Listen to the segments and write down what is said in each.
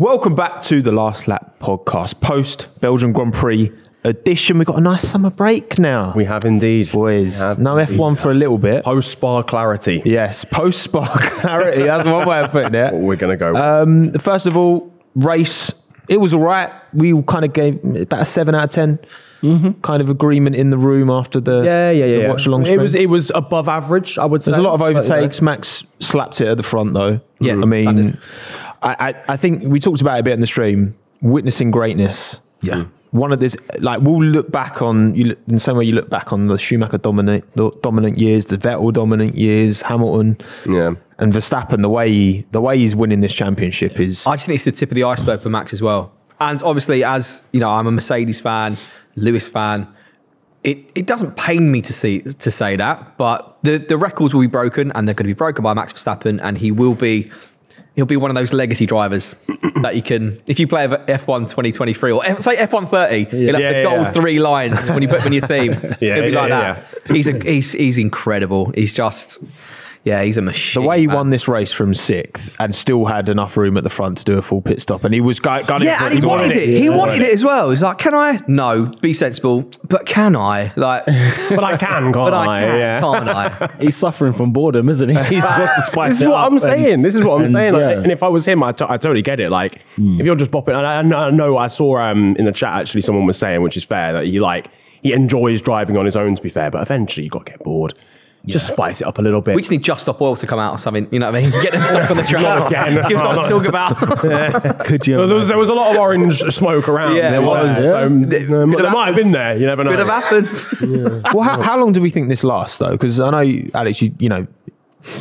Welcome back to the Last Lap podcast, post Belgian Grand Prix edition. We've got a nice summer break now. We have indeed. Boys, no F1 for a little bit. Post-Spa clarity. Yes, post-Spa clarity. That's one way of putting it. We're going to go. First of all, race, it was all right. We kind of gave about a 7 out of 10 kind of agreement in the room after the watch-along stream. It was above average, I would say. There's a lot of overtakes. Max slapped it at the front, though. Yeah, I mean, I think we talked about it a bit in the stream, witnessing greatness. Yeah. One of this, like, we'll look back on, in the same way you look back on the Schumacher dominant years, the Vettel dominant years, Hamilton, and Verstappen, the way he's winning this championship is... I just think it's the tip of the iceberg for Max as well. And obviously, as you know, I'm a Mercedes fan, Lewis fan. It doesn't pain me to say that, but the records will be broken, and they're going to be broken by Max Verstappen, and he'll be one of those legacy drivers that you can, if you play F1 2023 or say F1 30, you'll have the gold 3 lines when you put them in your team. He'll be like that. He's incredible. He's just, he's a machine. The way he won this race from 6th and still had enough room at the front to do a full pit stop, and he was going for it. And he wanted it. He wanted it as well. He's like, can I? No, be sensible. But can I? Like, but I can, can't I? Can't I? He's suffering from boredom, isn't he? He's supposed to spice This is it what up. I'm saying. This is what I'm saying. yeah. And if I was him, I totally get it. Like, if you're just bopping, and I know I saw in the chat actually someone was saying, which is fair, that he enjoys driving on his own, to be fair, but eventually you got to get bored. Just spice it up a little bit. We just need Just Stop Oil to come out or something. You know what I mean? Get them stuck on the track. Give something to talk about. Could you? There was a lot of orange smoke around. Yeah, there was. there Might have been there. You never know. Could have happened. Well, how long do we think this lasts, though? Because I know, Alex, you know,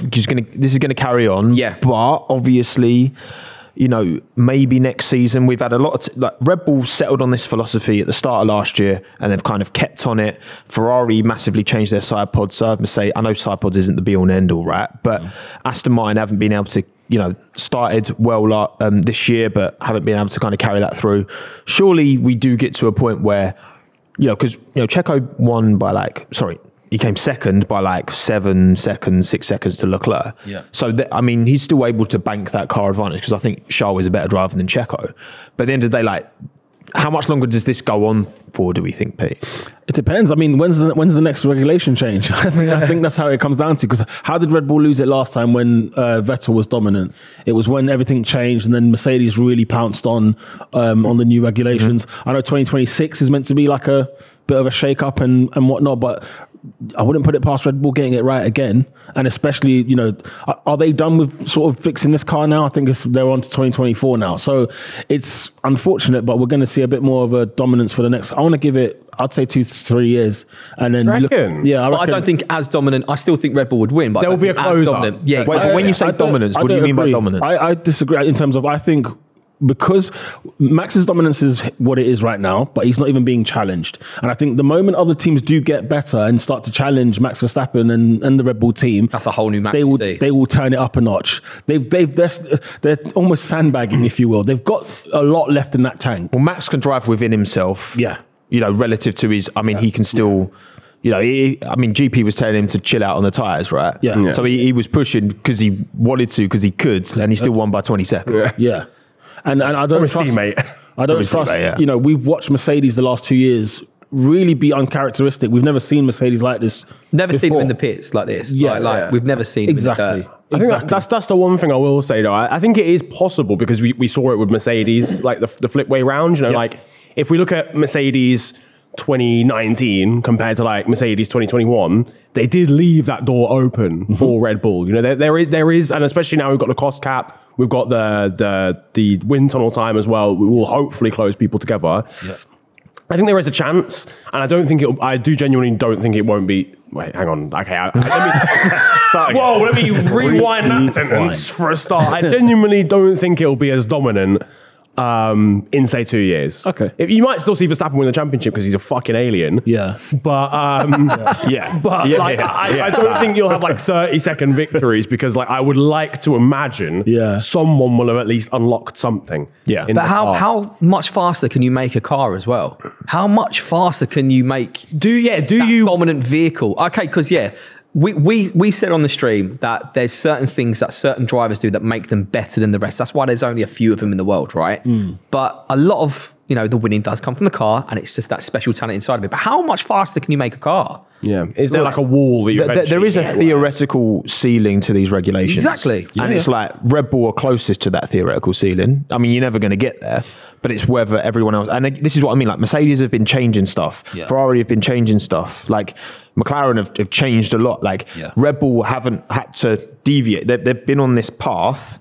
this is going to carry on. Yeah. But obviously, you know, maybe next season we've had a lot of Red Bull settled on this philosophy at the start of last year, and they've kind of kept on it. Ferrari massively changed their side pods. So I must say, I know side pods isn't the be all and end all, right? But Aston Martin haven't been able to, you know, started well this year, but haven't been able to kind of carry that through. Surely we do get to a point where, you know, because, you know, Checo won by he came second by 7 seconds, 6 seconds to Leclerc. Yeah. So, I mean, he's still able to bank that car advantage because I think Charles is a better driver than Checo. But at the end of the day, how much longer does this go on for, do we think, Pete? It depends. I mean, when's the next regulation change? I think that's how it comes down to. Because how did Red Bull lose it last time when Vettel was dominant? It was when everything changed, and then Mercedes really pounced on the new regulations. I know 2026 is meant to be like a bit of a shake-up and whatnot, but I wouldn't put it past Red Bull getting it right again. And especially, you know, are they done with sort of fixing this car now? I think they're on to 2024 now. So it's unfortunate, but we're going to see a bit more of a dominance for the next. I want to give it, I'd say 2 to 3 years. And then I reckon? I don't think as dominant. I still think Red Bull would win, but there will be a close-up. Yeah, exactly. When you say dominance, what do you mean by dominance? I disagree in terms of, I think, because Max's dominance is what it is right now, but he's not even being challenged. And I think the moment other teams do get better and start to challenge Max Verstappen and the Red Bull team, that's a whole new Max. They will turn it up a notch. They're almost sandbagging, if you will. They've got a lot left in that tank. Well, Max can drive within himself. Yeah. You know, relative to his, I mean, he can still... You know, GP was telling him to chill out on the tyres, right? Yeah. So he was pushing because he wanted to, because he could, and he still won by 20 seconds. Yeah. And I don't trust... I don't trust... You know, we've watched Mercedes the last 2 years really be uncharacteristic. We've never seen Mercedes like this. Never seen them in the pits like this. Yeah. We've never seen them exactly. in the dirt. I think that's the one thing I will say, though. I think it is possible because we saw it with Mercedes, like the flip way round. You know, like if we look at Mercedes 2019 compared to like Mercedes 2021, they did leave that door open for Red Bull. You know, there is, and especially now we've got the cost cap, we've got the wind tunnel time as well. We will hopefully close people together. Yep. I think there is a chance, and I do genuinely don't think it won't be. Wait, hang on. Okay, let me start again. Whoa, let me rewind that sentence for a start. I genuinely don't think it'll be as dominant in say 2 years. Okay. You might still see Verstappen win the championship because he's a fucking alien. Yeah. But I don't think you'll have like 30-second victories because like I would like to imagine someone will have at least unlocked something. Yeah. But how much faster can you make a car as well? How much faster can you make do you dominant vehicle? Okay, because we said on the stream that there's certain things that certain drivers do that make them better than the rest. That's why there's only a few of them in the world, right? But a lot of, the winning does come from the car, and it's just that special talent inside of it. But how much faster can you make a car? Yeah. Is there like a wall that you there is a theoretical ceiling to these regulations. Exactly. And it's like Red Bull are closest to that theoretical ceiling. I mean, you're never going to get there, but it's whether everyone else... And this is what I mean, like Mercedes have been changing stuff. Yeah. Ferrari have been changing stuff. Like McLaren have changed a lot. Like Red Bull haven't had to deviate. They've been on this path,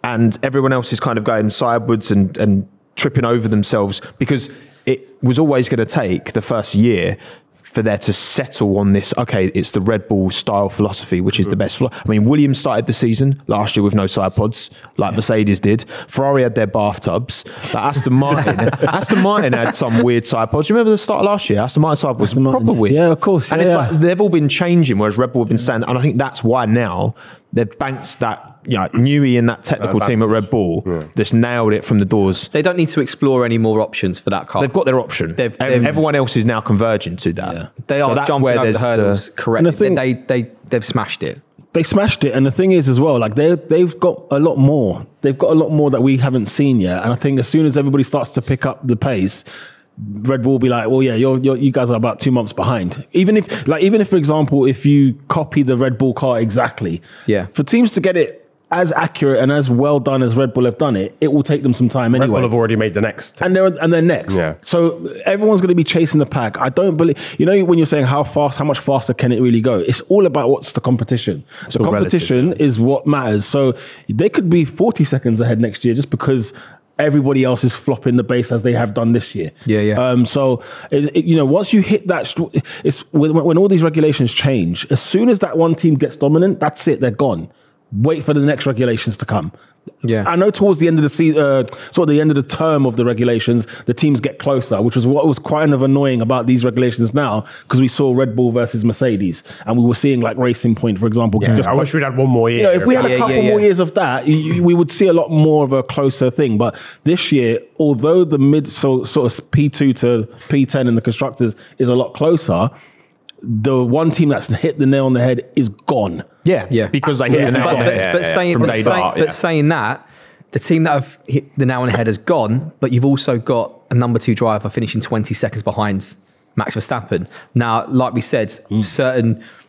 and everyone else is kind of going sideways and tripping over themselves, because it was always going to take the first year for there to settle on this. Okay, it's the Red Bull style philosophy, which is the best. I mean, Williams started the season last year with no side pods, like Mercedes did. Ferrari had their bathtubs. Like Aston Martin had some weird side pods. You remember the start of last year? Aston Martin side was proper weird. Yeah, of course. And it's like they've all been changing, whereas Red Bull have been saying, and I think that's why now they've banked that. Newey in that technical team at Red Bull just nailed it from the doors. They don't need to explore any more options for that car. They've got their option. Everyone else is now converging to that. Yeah. They are jumping over the hurdles correctly. They've smashed it. They smashed it, and the thing is as well, like they've got a lot more. They've got a lot more that we haven't seen yet. And I think as soon as everybody starts to pick up the pace, Red Bull will be like, well, yeah, you guys are about 2 months behind. Even if, for example, if you copy the Red Bull car exactly, for teams to get it as accurate and as well done as Red Bull have done it, it will take them some time anyway. Red Bull have already made the next. And they're next. Yeah. So everyone's going to be chasing the pack. I don't believe, when you're saying how much faster can it really go? It's all about what's the competition. The competition is what matters. So they could be 40 seconds ahead next year just because everybody else is flopping the base as they have done this year. So, once you hit that, it's when all these regulations change, as soon as that one team gets dominant, that's it, they're gone. Wait for the next regulations to come. Yeah, I know towards the end of the season, sort of the end of the term of the regulations, the teams get closer, which was what was quite annoying about these regulations now, because we saw Red Bull versus Mercedes, and we were seeing like Racing Point, for example. Yeah, I wish we'd had one more year. If we had a couple more years of that, we would see a lot more of a closer thing. But this year, although the sort of P2 to P10 in the constructors is a lot closer, the one team that's hit the nail on the head is gone. Yeah, because they hit the nail on the head. But saying that, the team that have hit the nail on the head has gone, but you've also got a number 2 driver finishing 20 seconds behind Max Verstappen. Now, like we said,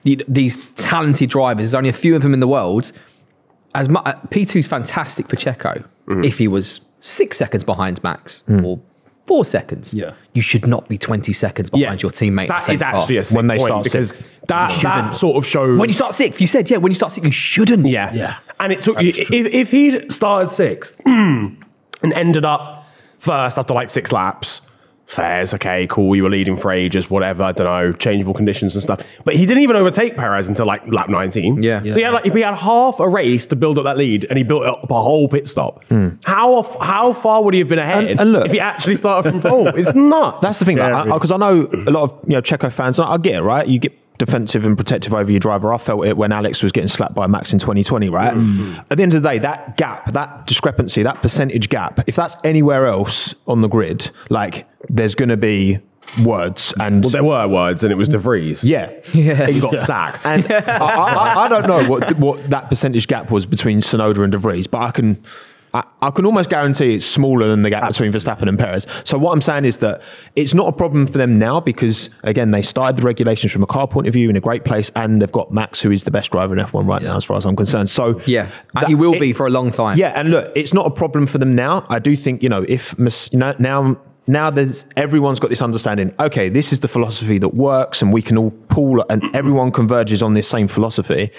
these talented drivers, there's only a few of them in the world. P2 is fantastic for Checo if he was 6 seconds behind Max or 4 seconds. You should not be 20 seconds behind your teammate. That is actually a sick when they start because that sort of shows when you start 6th. You said when you start 6th, you shouldn't. And it took you if he'd started 6th and ended up first after like 6 laps. Fairs, okay, cool, you were leading for ages, whatever, I don't know, changeable conditions and stuff. But he didn't even overtake Perez until like lap 19. So he had half a race to build up that lead, and he built up a whole pit stop. How far would he have been ahead and look, if he actually started from pole? It's not. That's the thing, because I know a lot of Checo fans, I get it, right? You get defensive and protective over your driver. I felt it when Alex was getting slapped by Max in 2020, right? At the end of the day, that gap, that discrepancy, that percentage gap, if that's anywhere else on the grid, like there's going to be words. And there were words, and it was De Vries. He got sacked. And I don't know what that percentage gap was between Tsunoda and De Vries, but I can almost guarantee it's smaller than the gap between Verstappen and Perez. So what I'm saying is that it's not a problem for them now because, again, they started the regulations from a car point of view in a great place, and they've got Max, who is the best driver in F1 right now, as far as I'm concerned. So and he will be for a long time. And look, it's not a problem for them now. I do think, if now everyone's got this understanding, okay, this is the philosophy that works, and we can all pool, and everyone converges on this same philosophy.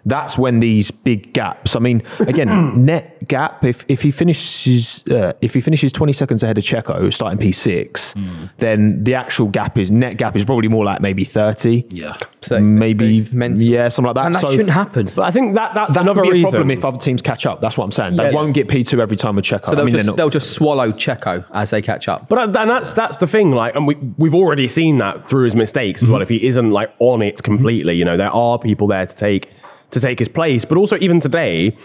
That's when these big gaps, I mean, again, net gap, if he finishes 20 seconds ahead of Checo starting P6, then the actual net gap is probably more like maybe 30. Maybe something like that. And that shouldn't happen. But I think that's another reason. reason. Problem if other teams catch up. That's what I'm saying. They won't get P2 every time with Checo. So they'll just swallow Checo as they catch up. But that's the thing, like, and we've already seen that through his mistakes as well. If he isn't like on it completely, there are people there to take his place. But also even today,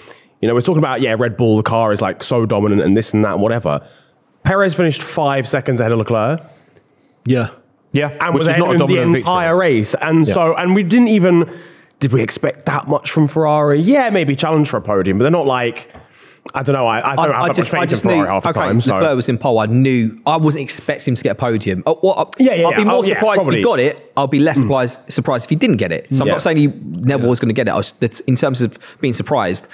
we're talking about Red Bull, the car is like so dominant and this and that and whatever. Perez finished 5 seconds ahead of Leclerc. And was ahead of him the entire race. And so we didn't even did we expect that much from Ferrari? Yeah, maybe challenge for a podium, but they're not like, I don't know. I don't have that much faith in Ferrari half the time. So. Leclerc was in pole. I knew I wasn't expecting him to get a podium. I'll be more surprised if he got it. I'll be less surprised if he didn't get it. So I'm not saying he never was going to get it. In terms of being surprised,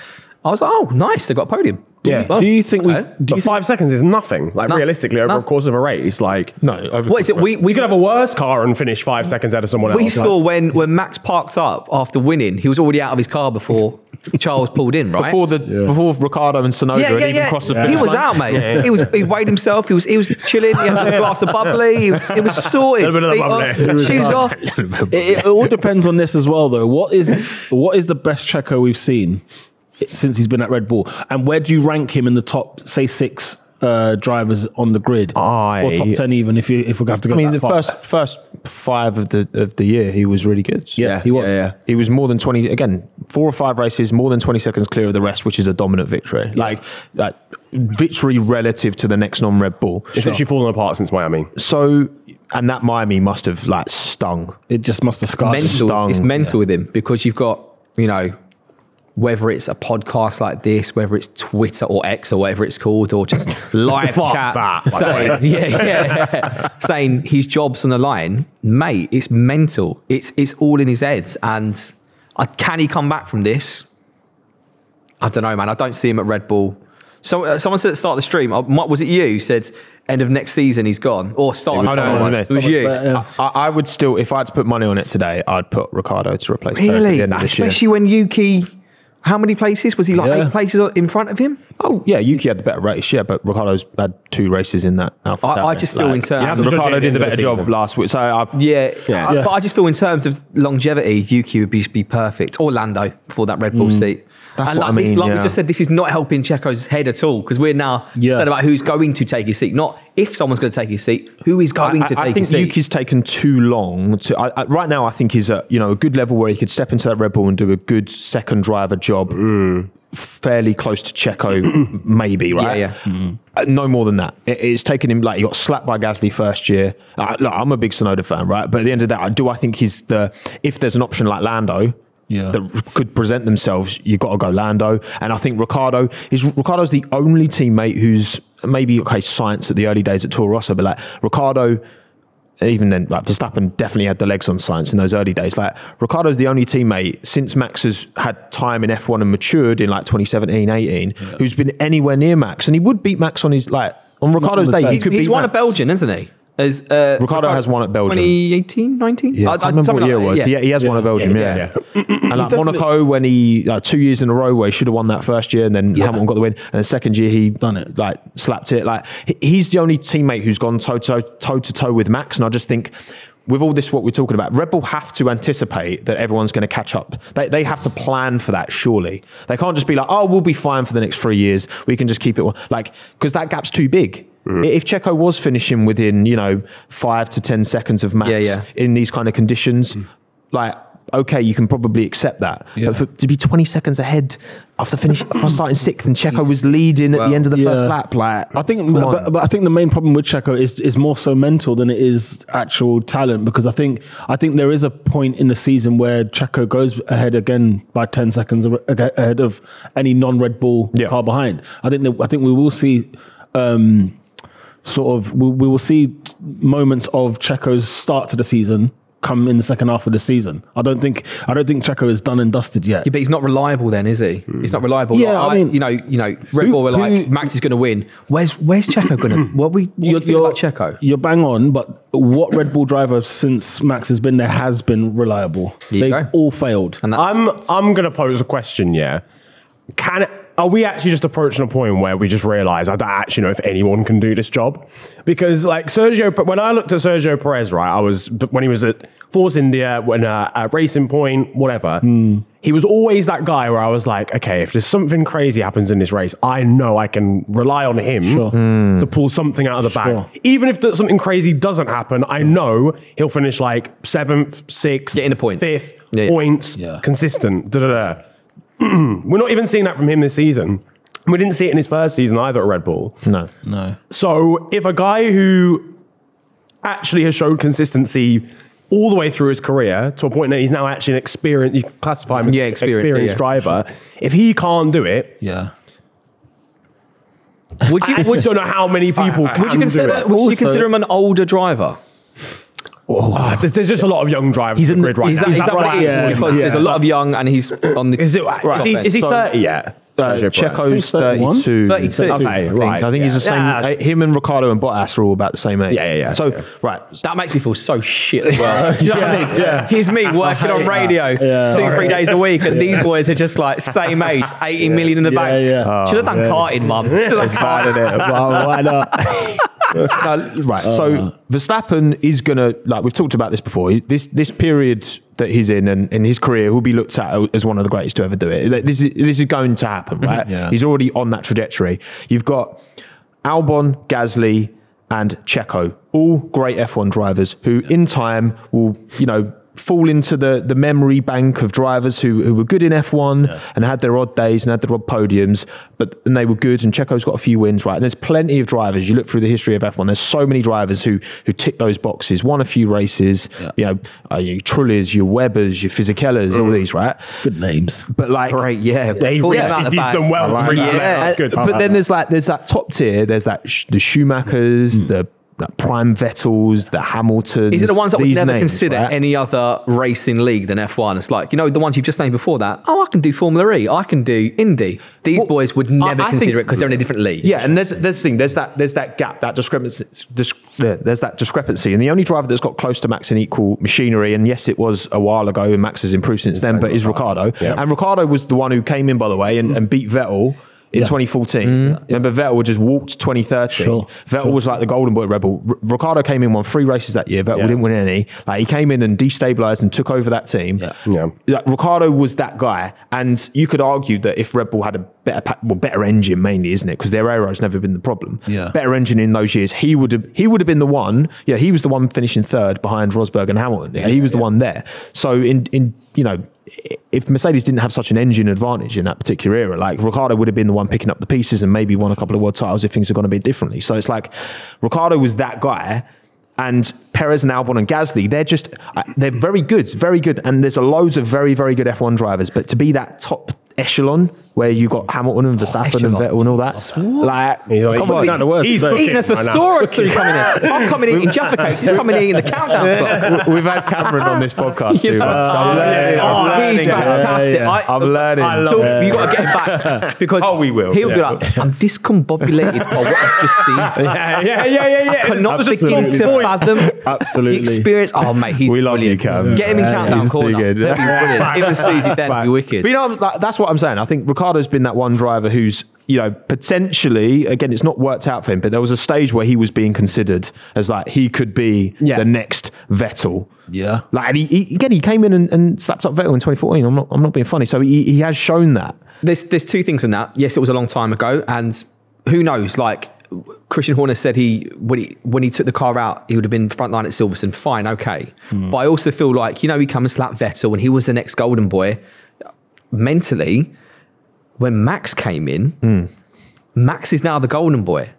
I was like, oh, nice, they got a podium. Yeah. Do you think we? But 5 seconds is nothing. Like realistically, over a course of a race, like What is it? We could have a worse car and finish 5 seconds out of someone else. We saw when Max parked up after winning, he was already out of his car before Charles pulled in, right? Before Ricardo and Sonoda had even crossed the finish He was line. out, mate. He weighed himself. He was chilling. He had a glass of bubbly. It was sorted. A little bit of Feet bubbly. off, shoes off. It all depends on this as well, though. What is the best Checo we've seen since he's been at Red Bull, and where do you rank him in the top, say, 6 drivers on the grid, or top 10 even? If we have to go. I mean, that the far. first 5 of the year, he was really good. Yeah, he was. Yeah. He was more than 20. Again, 4 or 5 races, more than 20 seconds clear of the rest, which is a dominant victory. Like victory relative to the next non-Red Bull. It's actually fallen apart since Miami. So, and that Miami must have stung. It just must have scarred him. Mental. It's mental with him because you've got, whether it's a podcast like this, whether it's Twitter or X or whatever it's called, or just live chat saying his job's on the line, mate, it's mental. It's all in his head. And can he come back from this? I don't know, man. I don't see him at Red Bull. So someone said at the start of the stream, was it you said end of next season he's gone? Or start of the season? It was you. I would still, if I had to put money on it today, I'd put Ricardo to replace Perez at Really? the end of this year. Especially when Yuki, how many places? Was he 8 places in front of him? Oh, yeah, Yuki had the better race, but Ricardo's had 2 races in that Alpha Tauri. I just feel in terms of... Ricardo did the better season. job last week. So But I just feel in terms of longevity, Yuki would be perfect. Or Lando for that Red Bull seat. That's and what I mean, we just said, this is not helping Checo's head at all, because we're now said about who's going to take his seat, not if someone's going to take his seat, who is going to take his seat. I think Yuki's taken too long to. Right now, I think he's at a good level where he could step into that Red Bull and do a good second driver job, fairly close to Checo, maybe, right? Yeah. No more than that. It's taken him, he got slapped by Gasly first year. Look, I'm a big Tsunoda fan, right? But at the end of the day, I think he's if there's an option like Lando, that could present themselves, you got to go Lando. And I think Ricardo's the only teammate who's maybe science at the early days at Toro Rosso, but Ricardo, even then, Verstappen definitely had the legs on science in those early days. Ricardo's the only teammate since Max has had time in F1 and matured in 2017, 18, who's been anywhere near Max, and he would beat Max on on Ricardo's day. He could beat He's won Max. a Belgian, isn't he? Ricardo has won at Belgium. 2018, 19? Yeah, I can't remember what year it was. Yeah. He has won at Belgium, yeah. And Monaco, when he 2 years in a row where he should have won that first year, and then Hamilton got the win, and the second year he done it, slapped it. He's the only teammate who's gone toe to toe with Max, and I just think, with all this, what we're talking about, Red Bull have to anticipate that everyone's going to catch up. They have to plan for that, surely. They can't just be we'll be fine for the next 3 years. We can just keep it, because that gap's too big. If Checo was finishing within, 5 to 10 seconds of Max in these kind of conditions, okay, you can probably accept that. But to be 20 seconds ahead after starting 6th and Checo was leading at the end of the first lap, I think, but I think the main problem with Checo is more so mental than it is actual talent, because I think there is a point in the season where Checo goes ahead again by 10 seconds ahead of any non-Red Bull car behind. I think we will see. We will see moments of Checo's start to the season come in the second half of the season. I don't think Checo is done and dusted yet. Yeah, but he's not reliable then, is he? He's not reliable. Yeah, I mean, Red Bull were Max is going to win. Where's Checo going to? What do you think about Checo? You're bang on, but what Red Bull driver since Max has been there has been reliable? They've all failed. And I'm going to pose a question. Yeah, are we actually just approaching a point where we just realise I don't actually know if anyone can do this job? Because when I looked at Sergio Perez, right, when he was at Force India, when at Racing Point, whatever, he was always that guy where I was like, okay, if there's something crazy happens in this race, I know I can rely on him to pull something out of the bag. Even if something crazy doesn't happen, I know he'll finish 7th, 6th, getting a point, 5th, points, consistent, We're not even seeing that from him this season. We didn't see it in his first season either at Red Bull. No. So if a guy who actually has showed consistency all the way through his career to a point that he's now actually an experienced, you classify him as an experienced driver. If he can't do it, Would you? I just don't know how many people can Would you consider? Would you consider him an older driver? There's just a lot of young drivers. He's in the- grid right Is now. that, is that what it is? Yeah. Because there's a lot of young, and he's on the. Is he So- 30 yet? Checo's 31? 32. 32. Okay, right. I think he's the same. Him and Ricardo and Bottas are all about the same age. Yeah. So, right. That makes me feel so shit as well. Do you know what I mean? Here's me working on radio 2-3 days a week, and these boys are just like same age, 80 million in the bank. Should have done karting, mum. It's bad, isn't it? Well, why not? Right. So Verstappen is gonna, like we've talked about this before. This period that he's in his career will be looked at as one of the greatest to ever do it. This is going to happen, right? He's already on that trajectory. You've got Albon, Gasly, and Checo, all great F1 drivers who, in time, will fall into the memory bank of drivers who were good in F1 and had their odd days and had their odd podiums, and they were good, and Checo's got a few wins, right? And there's plenty of drivers. You look through the history of F1, there's so many drivers who tick those boxes, won a few races, your Trullys, your Webbers, your Fisichella's, all these, right? Good names. But like, Great, yeah. He Pull did them out the bag. them well. I like Bring them that. out. That's good. but then there's that top tier. There's the Schumachers, the Prime Vettels, the Hamiltons. These are the ones that would these never names, consider right? any other racing league than F1. It's like, the ones you just named before that. Oh, I can do Formula E. I can do Indy. These boys would never I consider think- it because they're in a different league. Yeah, and there's the thing. There's that gap, that discrepancy. There's that discrepancy, and the only driver that's got close to Max in equal machinery, and yes, it was a while ago, and Max has improved since then, but is Ricardo. Yeah. And Ricardo was the one who came in, by the way, and beat Vettel. In 2014, remember Vettel just walked 2013. Vettel was like the golden boy rebel. Ricardo came in, won 3 races that year. Vettel didn't win any. Like, he came in and destabilized and took over that team. Like, Ricardo was that guy, and you could argue that if Red Bull had a better engine, mainly, isn't it? Because their aero's never been the problem. Better engine in those years, he would have been the one. Yeah, he was the one finishing third behind Rosberg and Hamilton. He was the one there. So in if Mercedes didn't have such an engine advantage in that particular era, like Ricardo would have been the one picking up the pieces and maybe won a couple of world titles if things had gone a bit differently. So it's like Ricardo was that guy, and Perez and Albon and Gasly, they're very good. And there's loads of very, very good F1 drivers, but to be that top echelon where you got Hamilton and Verstappen and Vettel and all that, like, come on. He's eating a thesaurus through coming in. I'm coming in eating Jaffa cakes. He's coming in eating the countdown clock. We've had Cameron on this podcast too much. He's fantastic. I'm learning. So you got to get him back because we will. He'll be like, I'm discombobulated by what I've just seen. I cannot begin to fathom Absolutely. the experience. Oh, mate, he's We love brilliant. you, Cam. Get him in countdown he's too corner. good. That'd be brilliant. Even Susie then would be wicked. But like, that's what I'm saying. I think Ricardo's been that one driver who's, potentially, again, it's not worked out for him, but there was a stage where he was being considered as like, he could be the next Vettel. Yeah. Like, and he came in and slapped up Vettel in 2014. I'm not being funny. So he has shown that. There's 2 things in that. Yes, it was a long time ago, and who knows? Like Christian Horner said, when he took the car out, he would have been front line at Silverstone. Fine, okay. But I also feel like he come and slap Vettel, and he was the next golden boy. Mentally, when Max came in, Max is now the golden boy.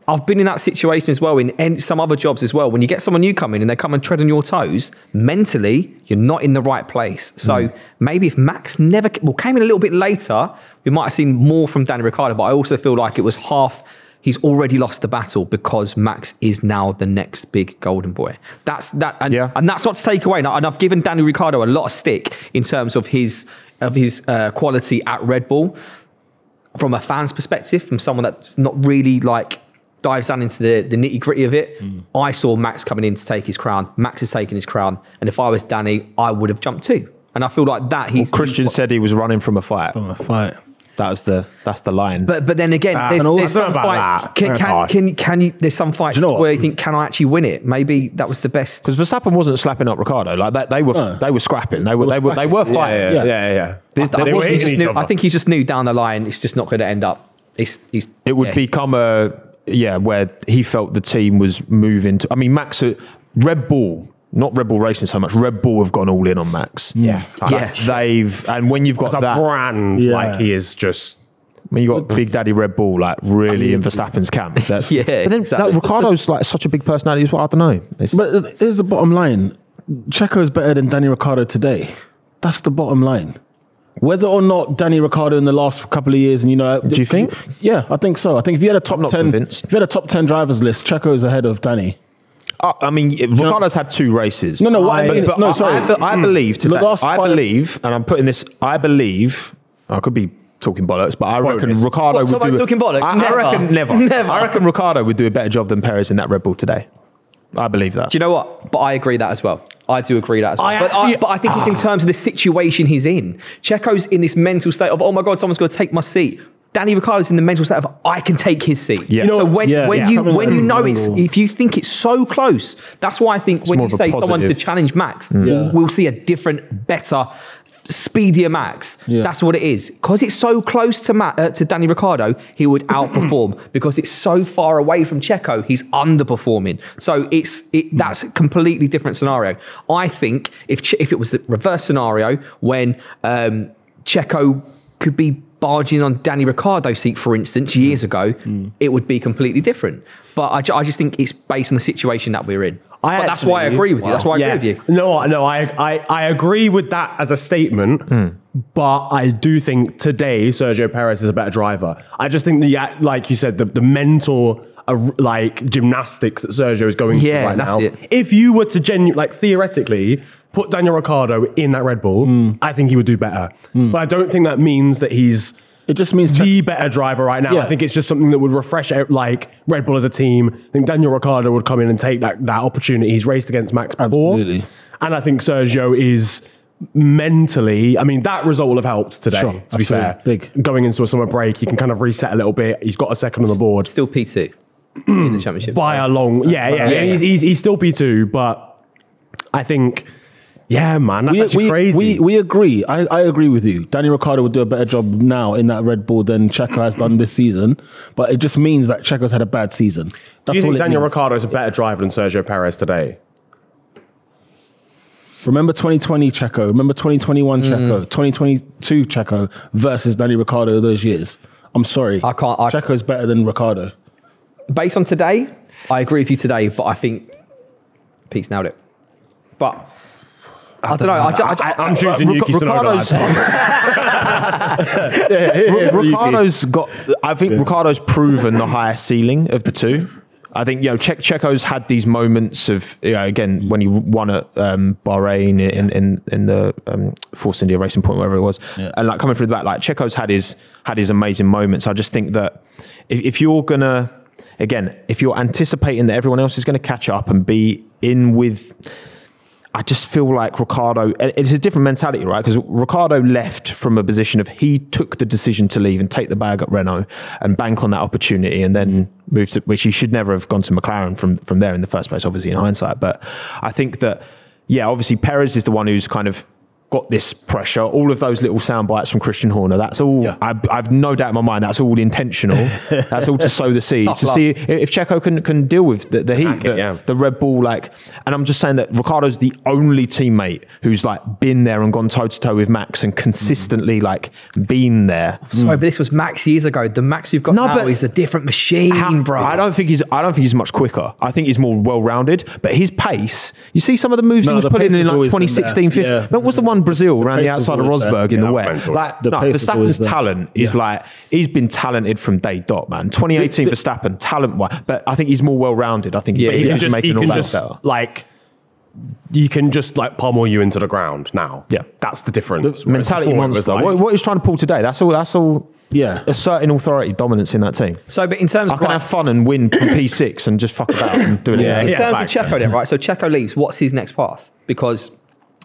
I've been in that situation as well in some other jobs as well. When you get someone new coming and they come and tread on your toes, mentally, you're not in the right place. So maybe if Max came in a little bit later, we might have seen more from Danny Ricciardo, but I also feel like it was he's already lost the battle because Max is now the next big golden boy. And that's not to take away. And I've given Danny Ricciardo a lot of stick in terms of his quality at Red Bull. From a fan's perspective, from someone that's not really dives down into the nitty gritty of it, I saw Max coming in to take his crown. Max has taken his crown. And if I was Danny, I would have jumped too. And I feel like that Christian said he was running from a fight. That's the line. But then again, there's some fights. Can you? There's some fights where you think, can I actually win it? Maybe that was the best. Because Verstappen wasn't slapping up Ricardo like that. They were scrapping. They were fighting. Yeah. I think he just knew down the line it's just not going to end up. It would become where he felt the team was moving to. I mean, Max, Red Bull. Not Red Bull Racing so much. Red Bull have gone all in on Max. And when you've got as a brand, he is just. When you got Big Daddy Red Bull, really in Verstappen's camp. That's, but then exactly. Ricardo's such a big personality as well. I don't know. But here's the bottom line: Checo's better than Danny Ricciardo today. That's the bottom line. Whether or not Danny Ricciardo in the last couple of years, and do you think? Yeah, I think so. I think if you had a top 10, convinced. if you had a top 10 drivers list, Checo's ahead of Danny. I mean, Ricciardo's had 2 races. No, what I mean, but sorry. I believe today. I believe, and I'm putting this. I believe. I could be talking bollocks, but I reckon Ricciardo would do. Talking bollocks? I reckon never. I reckon Ricciardo would do a better job than Perez in that Red Bull today. I believe that. Do you know what? But I agree that as well. I do agree that as well. But I think it's in terms of the situation he's in. Checo's in this mental state of, oh my God, someone's going to take my seat. Danny Ricciardo's in the mental state of, I can take his seat. Yeah. So when you know if you think it's so close, that's why I think when you say someone to challenge Max, we'll see a different, better, speedier Max. That's what it is. Because it's so close to Danny Ricciardo, he would outperform. Because it's so far away from Checo, he's underperforming. So that's a completely different scenario. I think if it was the reverse scenario when Checo could be barging on Danny Ricciardo's seat, for instance, years ago, it would be completely different. But I just think it's based on the situation that we're in. That's why I agree with you. That's why I agree with you. No, I agree with that as a statement, but I do think today Sergio Perez is a better driver. I just think like you said, the mental gymnastics that Sergio is going through right now. If you were to theoretically put Daniel Ricciardo in that Red Bull, I think he would do better. But I don't think that means that he's It just means the better driver right now. Yeah. I think it's just something that would refresh Red Bull as a team. I think Daniel Ricciardo would come in and take that opportunity. He's raced against Max before. Absolutely. And I think Sergio is mentally, that result will have helped today, Sure, to be fair. big. Going into a summer break, he can kind of reset a little bit. He's got a second on the board. Still P2 in the championship. By a long... Yeah. He's still P2, but I think... Yeah, man, that's actually crazy. We agree. I agree with you. Danny Ricciardo would do a better job now in that Red Bull than Checo has done this season. But it just means that Checo's had a bad season. Do you think Daniel Ricciardo is a better driver than Sergio Perez today? Remember 2020 Checo. Remember 2021 Checo. 2022 Checo versus Danny Ricciardo those years. I'm sorry. Checo's better than Ricciardo. Based on today, I agree with you today, but I think Pete's nailed it. But... I don't know. I'm choosing Yuki Tsunoda. Ricciardo's got. I think Ricciardo's proven the highest ceiling of the two. I think Checo's had these moments of again when he won at Bahrain in the Force India Racing Point, wherever it was, and coming through the back, Checo's had his amazing moments. I just think that if you're gonna if you're anticipating that everyone else is going to catch up and be in with. I just feel like Ricciardo, it's a different mentality, right? Because Ricciardo left from a position of he took the decision to leave and take the bag at Renault and bank on that opportunity and then moved to, which he should never have gone to McLaren from there in the first place, obviously in hindsight. But I think that, obviously Perez is the one who's kind of got this pressure. All of those little sound bites from Christian Horner, that's all, I've no doubt in my mind, that's all intentional. That's all to sow the seeds, to see if Checo can deal with the heat, the Red Bull, and I'm just saying that Ricciardo's the only teammate who's been there and gone toe-to-toe with Max and consistently been there. Sorry, but this was Max years ago. The Max you've got now is a different machine, bro. I don't think he's much quicker. I think he's more well-rounded, but his pace, you see some of the moves he was putting in 2016, 15. What was the one Brazil around the outside of Rosberg in the wet? Verstappen's talent is he's been talented from day dot, man. 2018 Verstappen, talent-wise, but I think he's more well-rounded. I think he can just pummel you into the ground now. Yeah, that's the difference. The mentality monster. What he's trying to pull today, that's all. Yeah, asserting authority, dominance in that team. So, but in terms I can have fun and win P6 and just fuck about and do it. In terms of Checo, then, right? So Checo leaves. What's his next path? Because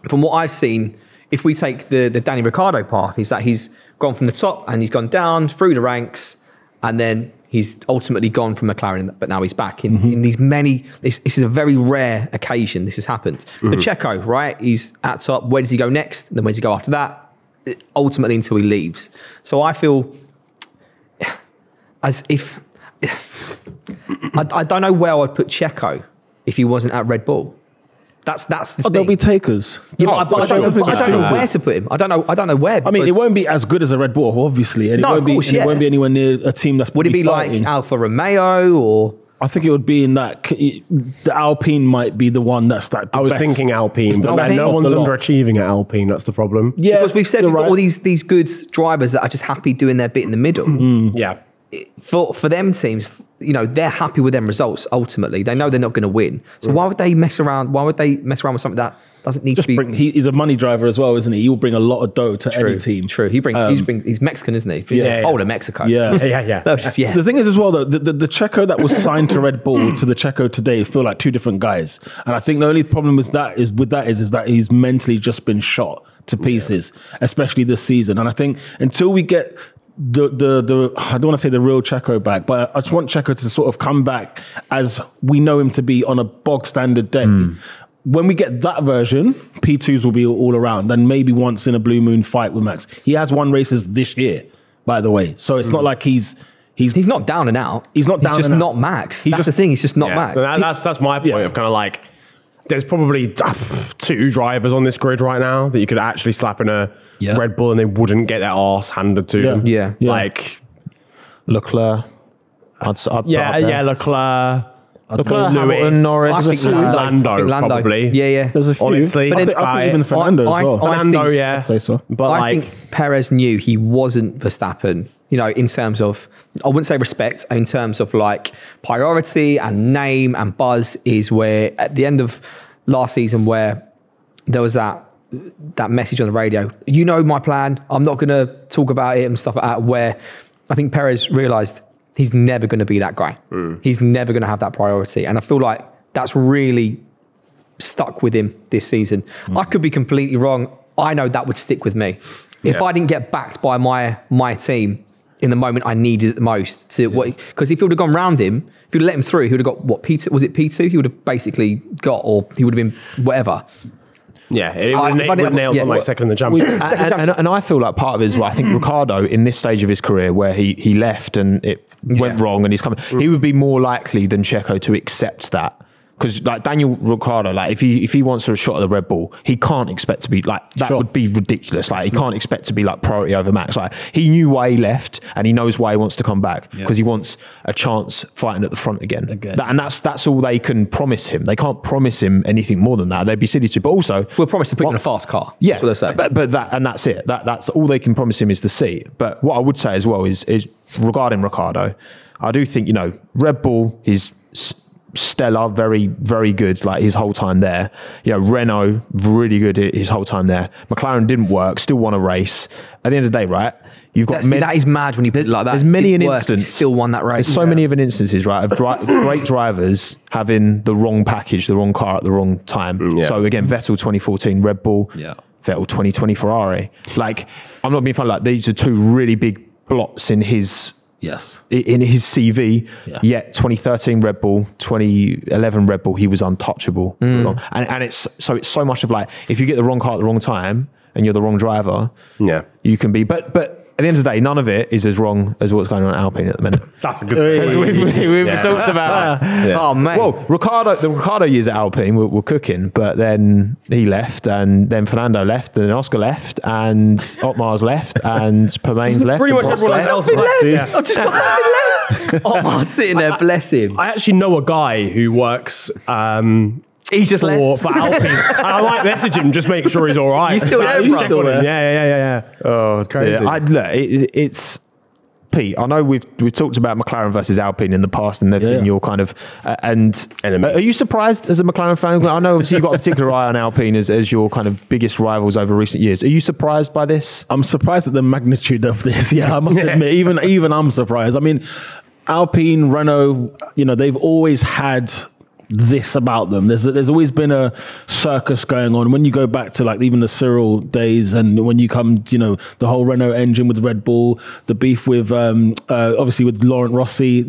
from what I've seen, if we take the Danny Ricciardo path, is that he's gone from the top and he's gone down through the ranks, and then he's ultimately gone from McLaren, but now he's back in these many. This is a very rare occasion this has happened. So Checo, right? He's at top. Where does he go next? Then where does he go after that? Ultimately, until he leaves. So I feel as if I don't know where I'd put Checo if he wasn't at Red Bull. That's the thing. There'll be takers. Yeah, but I don't know where to put him. I don't know where. I mean, it won't be as good as a Red Bull, obviously. And it won't be anywhere near a team that's. Would it be fighting like Alfa Romeo or? I think it would be in that the Alpine might be the one that's that. I was thinking Alpine, but Alpine. no one's The lot. underachieving at Alpine. That's the problem. Yeah, Because we've said you're we've got right. all these good drivers that are just happy doing their bit in the middle. Yeah. For them teams, they're happy with them results. Ultimately, they know they're not going to win. So why would they mess around? Why would they mess around with something that doesn't need to be? He's a money driver as well, isn't he? He will bring a lot of dough to any team. True. He brings. He's Mexican, isn't he? Yeah. Whole of Mexico. Yeah. Yeah. That was just The thing is as well, though, the Checo that was signed to Red Bull to the Checo today feel like two different guys. And I think the only problem is that he's mentally just been shot to pieces, especially this season. And I think until we get the I don't want to say the real Checo back, but I just want Checo to sort of come back as we know him to be on a bog standard day. When we get that version, P2s will be all around, and maybe once in a blue moon fight with Max. He has won races this year, by the way, so it's not like he's not down and out. He's not down He's just and out. not Max. That's the thing. He's just not Max. That's my point of kind of like, there's probably 2 drivers on this grid right now that you could actually slap in a Red Bull and they wouldn't get their arse handed to them. Yeah. Like Leclerc. Leclerc, Hamilton, Norris. I think Lando, probably. Yeah. There's a few. Honestly, I think even Fernando as well. Fernando, I'd say so. But I like, think Perez knew he wasn't Verstappen, in terms of, I wouldn't say respect, in terms of like priority and name and buzz, is where at the end of last season where there was that message on the radio, my plan, I'm not going to talk about it and stuff like that, where I think Perez realised he's never going to be that guy. He's never going to have that priority. And I feel like that's really stuck with him this season. I could be completely wrong. I know that would stick with me. If I didn't get backed by my team in the moment I needed it the most, because if he would have gone round him, if you'd let him through, he would have got P2? Was it P2? He would have basically got, or he would have been whatever. Yeah, it would have nailed on like second in the championship. And I feel like part of it is, I think Ricciardo in this stage of his career where he left and it went wrong and he's coming, he would be more likely than Checo to accept that. Because like Daniel Ricciardo, like if he wants a shot at the Red Bull, he can't expect to be like that. Would be ridiculous. Like he can't expect to be like priority over Max. Like he knew why he left, and he knows why he wants to come back because he wants a chance fighting at the front again. And that's all they can promise him. They can't promise him anything more than that. They'd be silly to. But also, we'll promise to put you in a fast car. Yeah, that's what they're saying. But that's it. That's all they can promise him is the seat. But what I would say as well is regarding Ricciardo, I do think Red Bull is stellar, very, very good, like his whole time there. Renault, really good his whole time there. McLaren didn't work, still won a race. At the end of the day, right, you've got that is mad when you put it like that. There's many an Didn't work, instance. he still won that race. There's so many of an instances, right, of great drivers having the wrong package, the wrong car at the wrong time. So again, Vettel 2014 Red Bull, Vettel 2020 Ferrari. Like, I'm not being funny, like these are 2 really big blots in his in his CV, yet 2013 Red Bull, 2011 Red Bull, he was untouchable. And it's so much of like, if you get the wrong car at the wrong time and you're the wrong driver, you can be. But at the end of the day, none of it is as wrong as what's going on at Alpine at the minute. That's a good thing. We've talked about. Oh man. Well, the Ricciardo years at Alpine were cooking, but then he left, and then Fernando left, and then Oscar left, and Otmar's left, and Permain's left. Pretty much everyone else left. I've just got nothing left. Otmar's sitting there, bless him. I actually know a guy who works He's just left. for Alpine. And I might message him, just make sure he's all right. You still there, Check bro? on him. Yeah. Oh, crazy. Look, it's Pete. I know we've talked about McLaren versus Alpine in the past, and they've been your kind of enemy. Are you surprised as a McLaren fan? I know obviously you've got a particular eye on Alpine as your kind of biggest rivals over recent years. Are you surprised by this? I'm surprised at the magnitude of this. I must admit, even I'm surprised. I mean, Alpine, Renault, they've always had this about them. There's always been a circus going on. When you go back to like even the Cyril days, and when you come, the whole Renault engine with Red Bull, the beef with obviously with Laurent Rossi,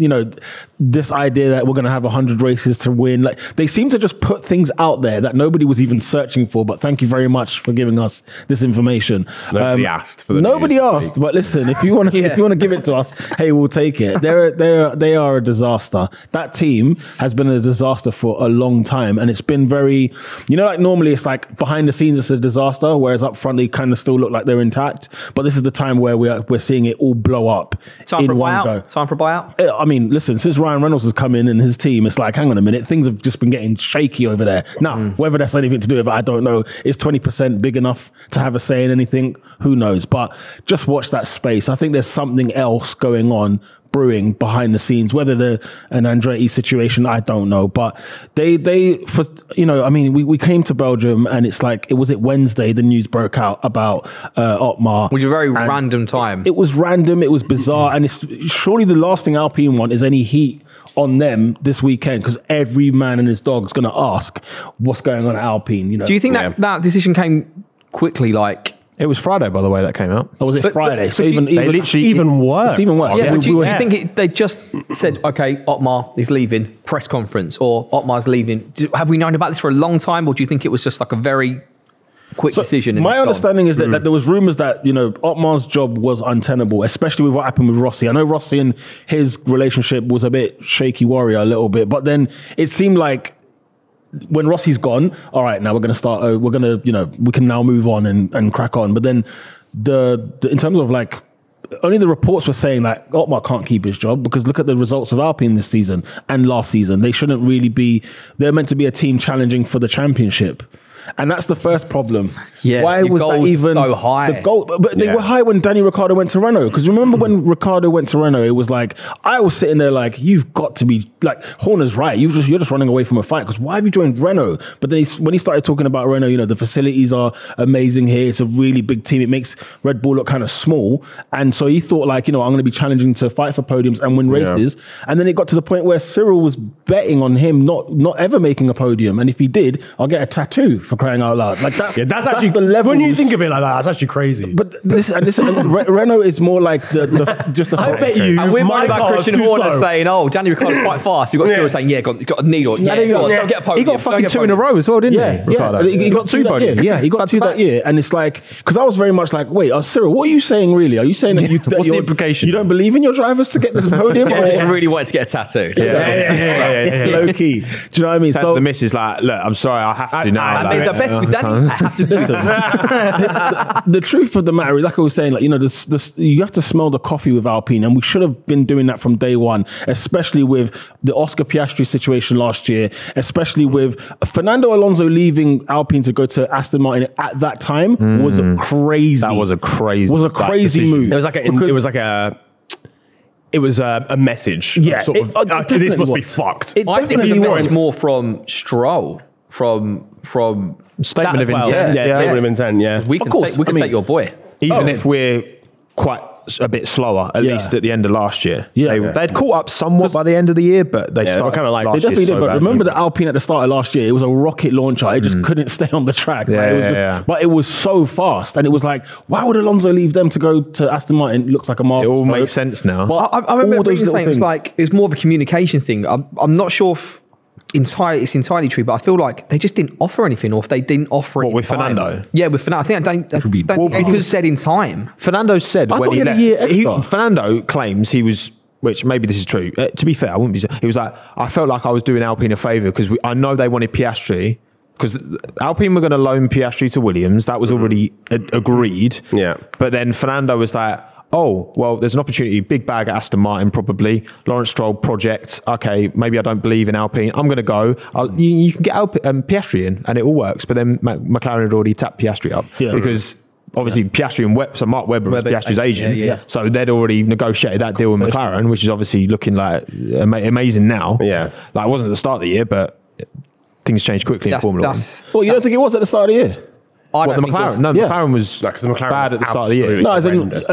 this idea that we're going to have 100 races to win. Like, they seem to just put things out there that nobody was even searching for. But thank you very much for giving us this information. Nobody asked for the Nobody news. asked, but listen, if you want to give it to us, hey, we'll take it. They are a disaster. That team has been a disaster disaster for a long time. And it's been very, like normally it's like behind the scenes it's a disaster, whereas up front they kind of still look like they're intact. But this is the time where we're seeing it all blow up in one go. Time for a buyout? I mean, listen, since Ryan Reynolds has come in and his team, it's like, hang on a minute, things have just been getting shaky over there. Now, whether that's anything to do with it, I don't know. Is 20% big enough to have a say in anything? Who knows? But just watch that space. I think there's something else going on brewing behind the scenes, whether an Andretti situation, I don't know. But we came to Belgium and it's like, was it Wednesday, the news broke out about Otmar. Which is a very random time. It was random, it was bizarre, and it's surely the last thing Alpine want is any heat on them this weekend, because every man and his dog is going to ask what's going on at Alpine. Do you think that decision came quickly? Like, it was Friday, by the way, that came out. Or was it Friday? So even worse. It's even worse. Yeah, do you think they just said, okay, Otmar is leaving, press conference, or Otmar's leaving? Have we known about this for a long time, or do you think it was just like a very quick decision? My understanding is that there was rumours that, Otmar's job was untenable, especially with what happened with Rossi. I know Rossi and his relationship was a bit shaky warrior a little bit, but then it seemed like when Rossi's gone, all right, now we're going to start, we can now move on and crack on. But then in terms of like, only the reports were saying that Otmar can't keep his job, because look at the results of Alpine this season and last season. They shouldn't really be, they're meant to be a team challenging for the championship. And that's the first problem. Yeah, why was that even so high? The goal, but they were high when Danny Ricciardo went to Renault. Because remember when Ricciardo went to Renault, it was like, I was sitting there like, you've got to be like, Horner's right. You're just running away from a fight. Because why have you joined Renault? But then when he started talking about Renault, the facilities are amazing here. It's a really big team. It makes Red Bull look kind of small. And so he thought like, I'm going to be challenging to fight for podiums and win races. And then it got to the point where Cyril was betting on him not ever making a podium. And if he did, I'll get a tattoo, for crying out loud. Like that's actually the level. When you think of it like that, that's actually crazy. But Renault is more like just the. I bet you. And we're my minded by car is Christian too Horner slow. saying, "Oh, Danny Ricciardo's quite fast." You've got Cyril saying, "Yeah, got a needle. Yeah, get a podium." He got fucking two in a row as well, didn't he? Ricciardo? He got two that year. Yeah, he got two that year, and it's like, because I was very much like, wait, Cyril, what are you saying really? Are you saying that what's the implication? You don't believe in your drivers to get this podium? I just really wanted to get a tattoo. Yeah. Low key. Do you know what I mean? So the missus like, look, I'm sorry, I have to now. That means I bet to be Danny. I have to do this. The truth of the matter is, like I was saying, like, you have to smell the coffee with Alpine, and we should have been doing that from day one, especially with the Oscar Piastri situation last year, especially with Fernando Alonso leaving Alpine to go to Aston Martin at that time was a crazy. That was a crazy. Move. It was a message. Yeah, sort of, this must be fucked. I think it was more from Stroll, from Statement of intent. Statement of intent. Yeah, we can take your boy, even if we're quite a bit slower, at least at the end of last year. They'd caught up somewhat by the end of the year, but they started kind of like they definitely did. But remember that Alpine at the start of last year, it was a rocket launcher. It just couldn't stay on the track. But it was so fast, and it was like, why would Alonso leave them to go to Aston Martin? It looks like a master. It all makes sense now. Well, I remember you saying it was more of a communication thing. I'm not sure if it's entirely true, but I feel like they just didn't offer anything, or if they didn't offer it with Fernando? Yeah, with Fernando. I think anything was said in time. Fernando said when he left, Fernando claims he was, which maybe this is true. To be fair, I wouldn't be. He was like, I felt like I was doing Alpine a favour because I know they wanted Piastri, because Alpine were going to loan Piastri to Williams. That was already agreed. Yeah. But then Fernando was like, oh, well, there's an opportunity, big bag at Aston Martin probably, Lawrence Stroll project, okay, maybe I don't believe in Alpine, I'm going to go, you can get Piastri in, and it all works, but then McLaren had already tapped Piastri up, because obviously Piastri and so Mark Webber was Piastri's agent, so they'd already negotiated that deal with McLaren, which is obviously looking like amazing now. Like, it wasn't at the start of the year, but things changed quickly in Formula 1. Well, you don't think it was at the start of the year? What, the McLaren? No, McLaren was bad at the start of the year. No, as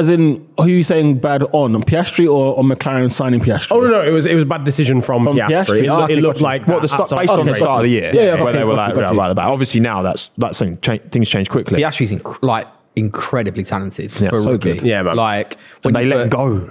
in, who are you saying bad on Piastri or McLaren signing Piastri? Oh no, it was a bad decision from Piastri. It looked like based on the start of the year, where they were like that. Obviously now that's things change quickly. Piastri's incredibly talented for a rookie. Yeah, man. Like when they let him go.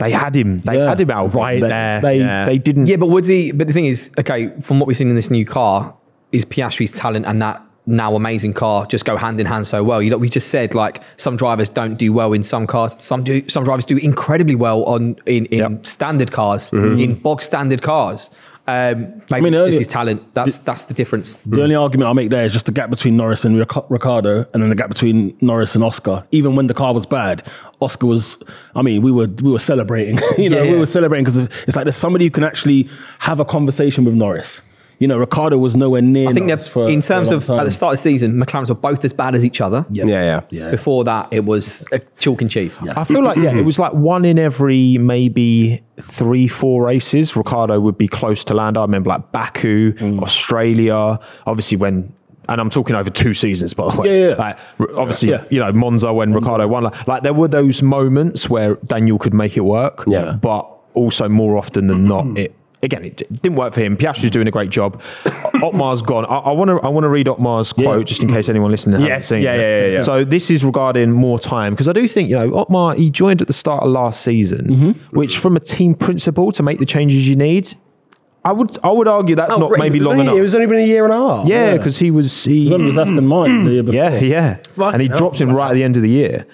They had him. They had him out right there. They didn't. Yeah, but would he? But the thing is, okay, from what we've seen in this new car, is Piastri's talent and that now amazing car just go hand in hand so well. We just said, like, some drivers don't do well in some cars. Some drivers do incredibly well in standard cars, in bog standard cars. Maybe it's just his talent. That's the difference. The only argument I'll make there is just the gap between Norris and Ricciardo, and then the gap between Norris and Oscar. Even when the car was bad, Oscar was. I mean, we were celebrating. We were celebrating because it's like there's somebody who can actually have a conversation with Norris. Ricciardo was nowhere near. I think in terms of time. at the start of the season, McLarens were both as bad as each other. Yeah. Before that, it was a chalk and cheese. Yeah. I feel like, it was like one in every maybe 3-4 races. Ricciardo would be close to Lando. I remember like Baku, Australia, obviously and I'm talking over 2 seasons, by the way. Yeah. Like, obviously, Monza when Ricciardo won. Like there were those moments where Daniel could make it work. Yeah. But also more often than not, it didn't work for him. Piastri's doing a great job. Otmar's gone. I want to read Otmar's quote just in case anyone listening hasn't seen it. Yeah. So this is regarding more time, because I do think, Otmar, he joined at the start of last season, which from a team principle to make the changes you need, I would argue that's not maybe long enough. It was only been a year and a half. Yeah, because he was Aston Martin the year before. Yeah. And he dropped him right at the end of the year.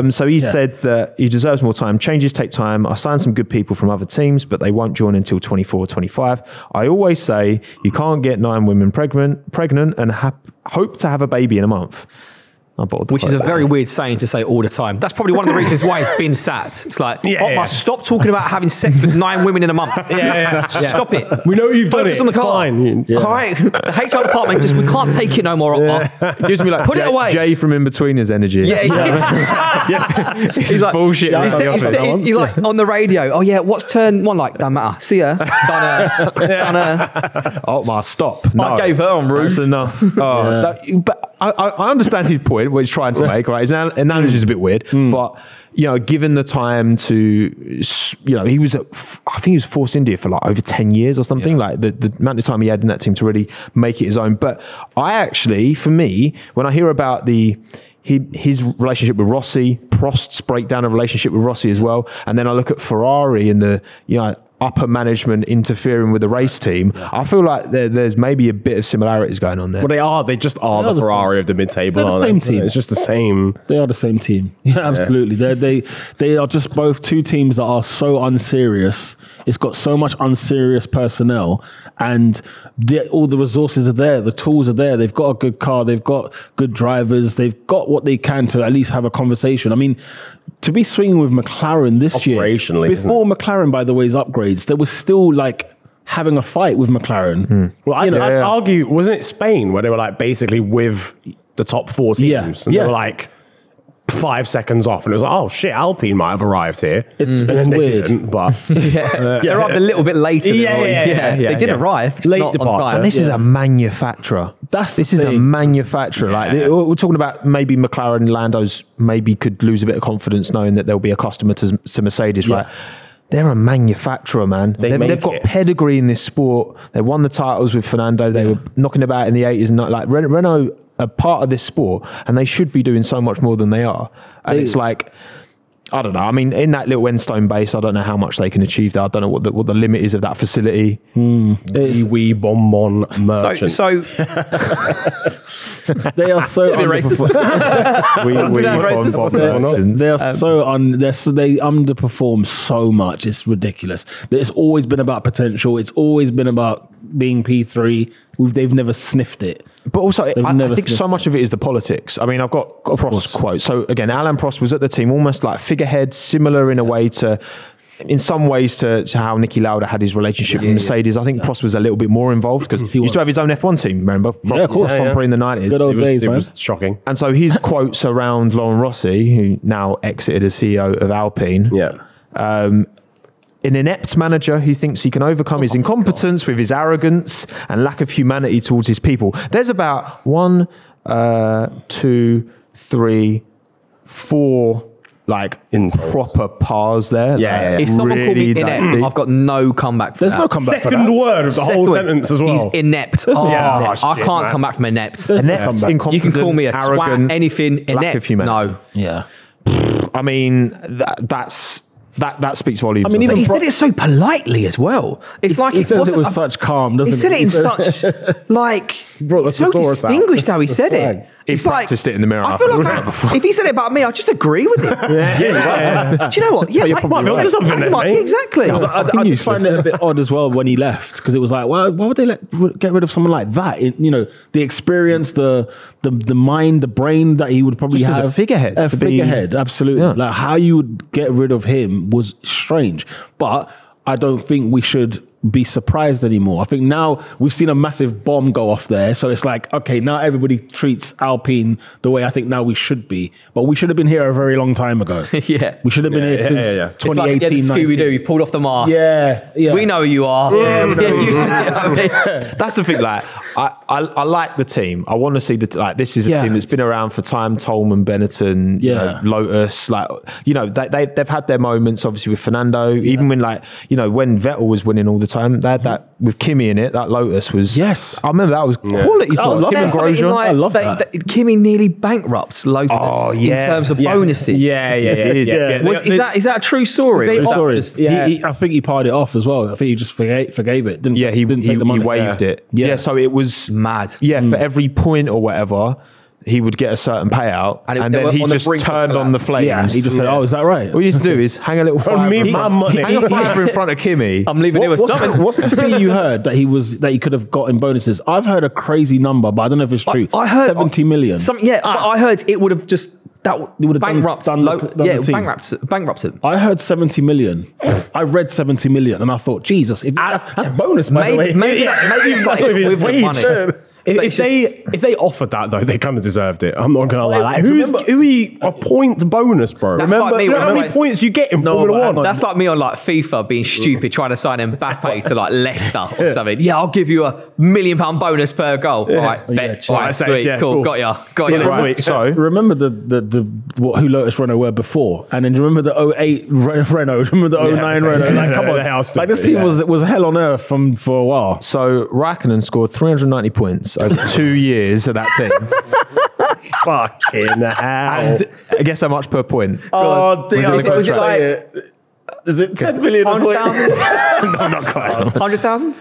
So he said that he deserves more time. Changes take time. I signed some good people from other teams, but they won't join until 24, 25. I always say you can't get 9 women pregnant and hope to have a baby in a month. Which is a very weird saying to say all the time. That's probably one of the reasons why it's been sat. It's like, stop talking about having sex with 9 women in a month. Stop it. We know you've done it. On the car. Fine. All right. The HR department we can't take it no more. It gives me like put it away. Jay from In-Betweeners energy. He's like bullshit. He's like on the radio. Oh yeah, what's turn 1 like? Don't matter. See ya. Done her. Otmar, stop. No, I gave her on route. That's enough. But I understand his point, what he's trying to make, right? His analogy is a bit weird, but given the time to, he was I think he was Force India for like over 10 years or something, like the amount of time he had in that team to really make it his own. But for me, when I hear about his relationship with Rossi, Prost's breakdown of relationship with Rossi as well, and then I look at Ferrari and the upper management interfering with the race team, I feel like there's maybe a bit of similarities going on there. Well, they just are the Ferrari of the mid-table. They're the same team. It's just the same. They are the same team. Yeah, absolutely. They are just both 2 teams that are so unserious. It's got so much unserious personnel, and all the resources are there. The tools are there. They've got a good car. They've got good drivers. They've got what they can to at least have a conversation. I mean, to be swinging with McLaren this year, before McLaren, by the way's upgrades, there was still like having a fight with McLaren. Well, I'd argue, wasn't it Spain where they were like basically with the top 4 teams? And they were like 5 seconds off, and it was like, oh shit, Alpine might have arrived here. It's weird, didn't, but they arrived a little bit later. They did arrive, just late not departure. on time. And this is a manufacturer. This is a manufacturer. Like we're talking about maybe McLaren, Lando's maybe could lose a bit of confidence knowing that there'll be a customer to Mercedes, right? They're a manufacturer, man. They've got pedigree in this sport. They won the titles with Fernando. They were knocking about in the 80s and like Renault are part of this sport, and they should be doing so much more than they are. And it's like, I don't know. I mean, in that little Enstone base, I don't know how much they can achieve there. I don't know what the limit is of that facility. Wee bonbon merchant. So they are so they underperform so much. It's ridiculous. It's always been about potential. It's always been about being P3. They've never sniffed it. But also, I think so much of it is the politics. I mean, I've got Prost's quote. So again, Alain Prost was at the team almost like figurehead, similar in a way to, in some ways, to how Niki Lauda had his relationship with Mercedes. I think Prost was a little bit more involved because he used to have his own F1 team, remember? Of course. In the 90s. Good old days, it man. was shocking. And so his quotes around Laurent Rossi, who now exited as CEO of Alpine. An inept manager who thinks he can overcome his incompetence with his arrogance and lack of humanity towards his people. There's about 1, 2, 3, 4 like insults. Proper pars there. If someone called me inept, I've got no comeback for that. There's no comeback for that. Second word of the whole sentence as well. He's inept. I can't come back from inept. Inept, incompetent, you can call me a arrogant, twat, anything. Inept, lack of humanity. no. Yeah. I mean, that speaks volumes. I mean, But he said it so politely as well. It's like he says it with such calm, doesn't he? He said it in such like brought the so thesaurus out. distinguished how he said it. He's practiced it in the mirror. I feel like if he said it about me, I just agree with it. Do you know what? Yeah, you're probably right. Something there, mate. Exactly. I did find it a bit odd as well when he left, because it was like, well, why would they get rid of someone like that? The experience, the mind, the brain that he would probably Just have. as a figurehead. A figurehead, absolutely. Yeah. Like how you would get rid of him was strange. But I don't think we should be surprised anymore. I think now we've seen a massive bomb go off there. So it's like, okay, now everybody treats Alpine the way I think now we should be. But we should have been here a very long time ago. Yeah. We should have been here since It's like 2018, Scooby-Doo, you pulled off the mask. Yeah. We know who you are. Yeah, we know who you That's the thing. Like, I like the team. I want to see this is a team that's been around for time. Tolman, Benetton, Lotus. They've had their moments. Obviously with Fernando. Even when when Vettel was winning all the time, they had that with Kimi in it. That Lotus was. Yes, I remember that was quality. I love Kim and that. Grosjean. I love that. Kimi nearly bankrupts Lotus in terms of bonuses. Yeah. Is that a true story? I think he parred it off as well. I think he just forgave it. Didn't take the money. He waived it. Yeah, so it was mad. Yeah, for every point or whatever, he would get a certain payout, and then he just turned on the flames. Yeah, he just said, "Oh, is that right?" What you used to do is hang a little fiver me my money. hang a fiver in front of Kimmy. I'm leaving it with something. What's the fee you heard that he could have got in bonuses? I've heard a crazy number, but I don't know if it's true. I heard 70 million. I heard it would have just would have bankrupt. done the team. Bankrupted. I heard 70 million. I read 70 million, and I thought, Jesus, that's bonus, by the way. Maybe it's like equivalent money. If they offered that though, they kind of deserved it. I'm not gonna lie. Like, who a points bonus, bro? That's like me. You know how many points you get in Formula 1? That's like me on FIFA being stupid, trying to sign Mbappe to Leicester or something. Yeah, I'll give you £1 million bonus per goal. All right, bet. All right, sweet, cool. Got ya. Right. So remember who Lotus Renault were before, and then do you remember the 08 Renault? Remember the 09 Renault? Like, come on, this team was hell on earth for a while. So Raikkonen scored 390 points over 2 years of that team. Fucking hell! And guess how much per point? Oh, was it like? Is it 10 million? 100,000? No, not quite. 100,000?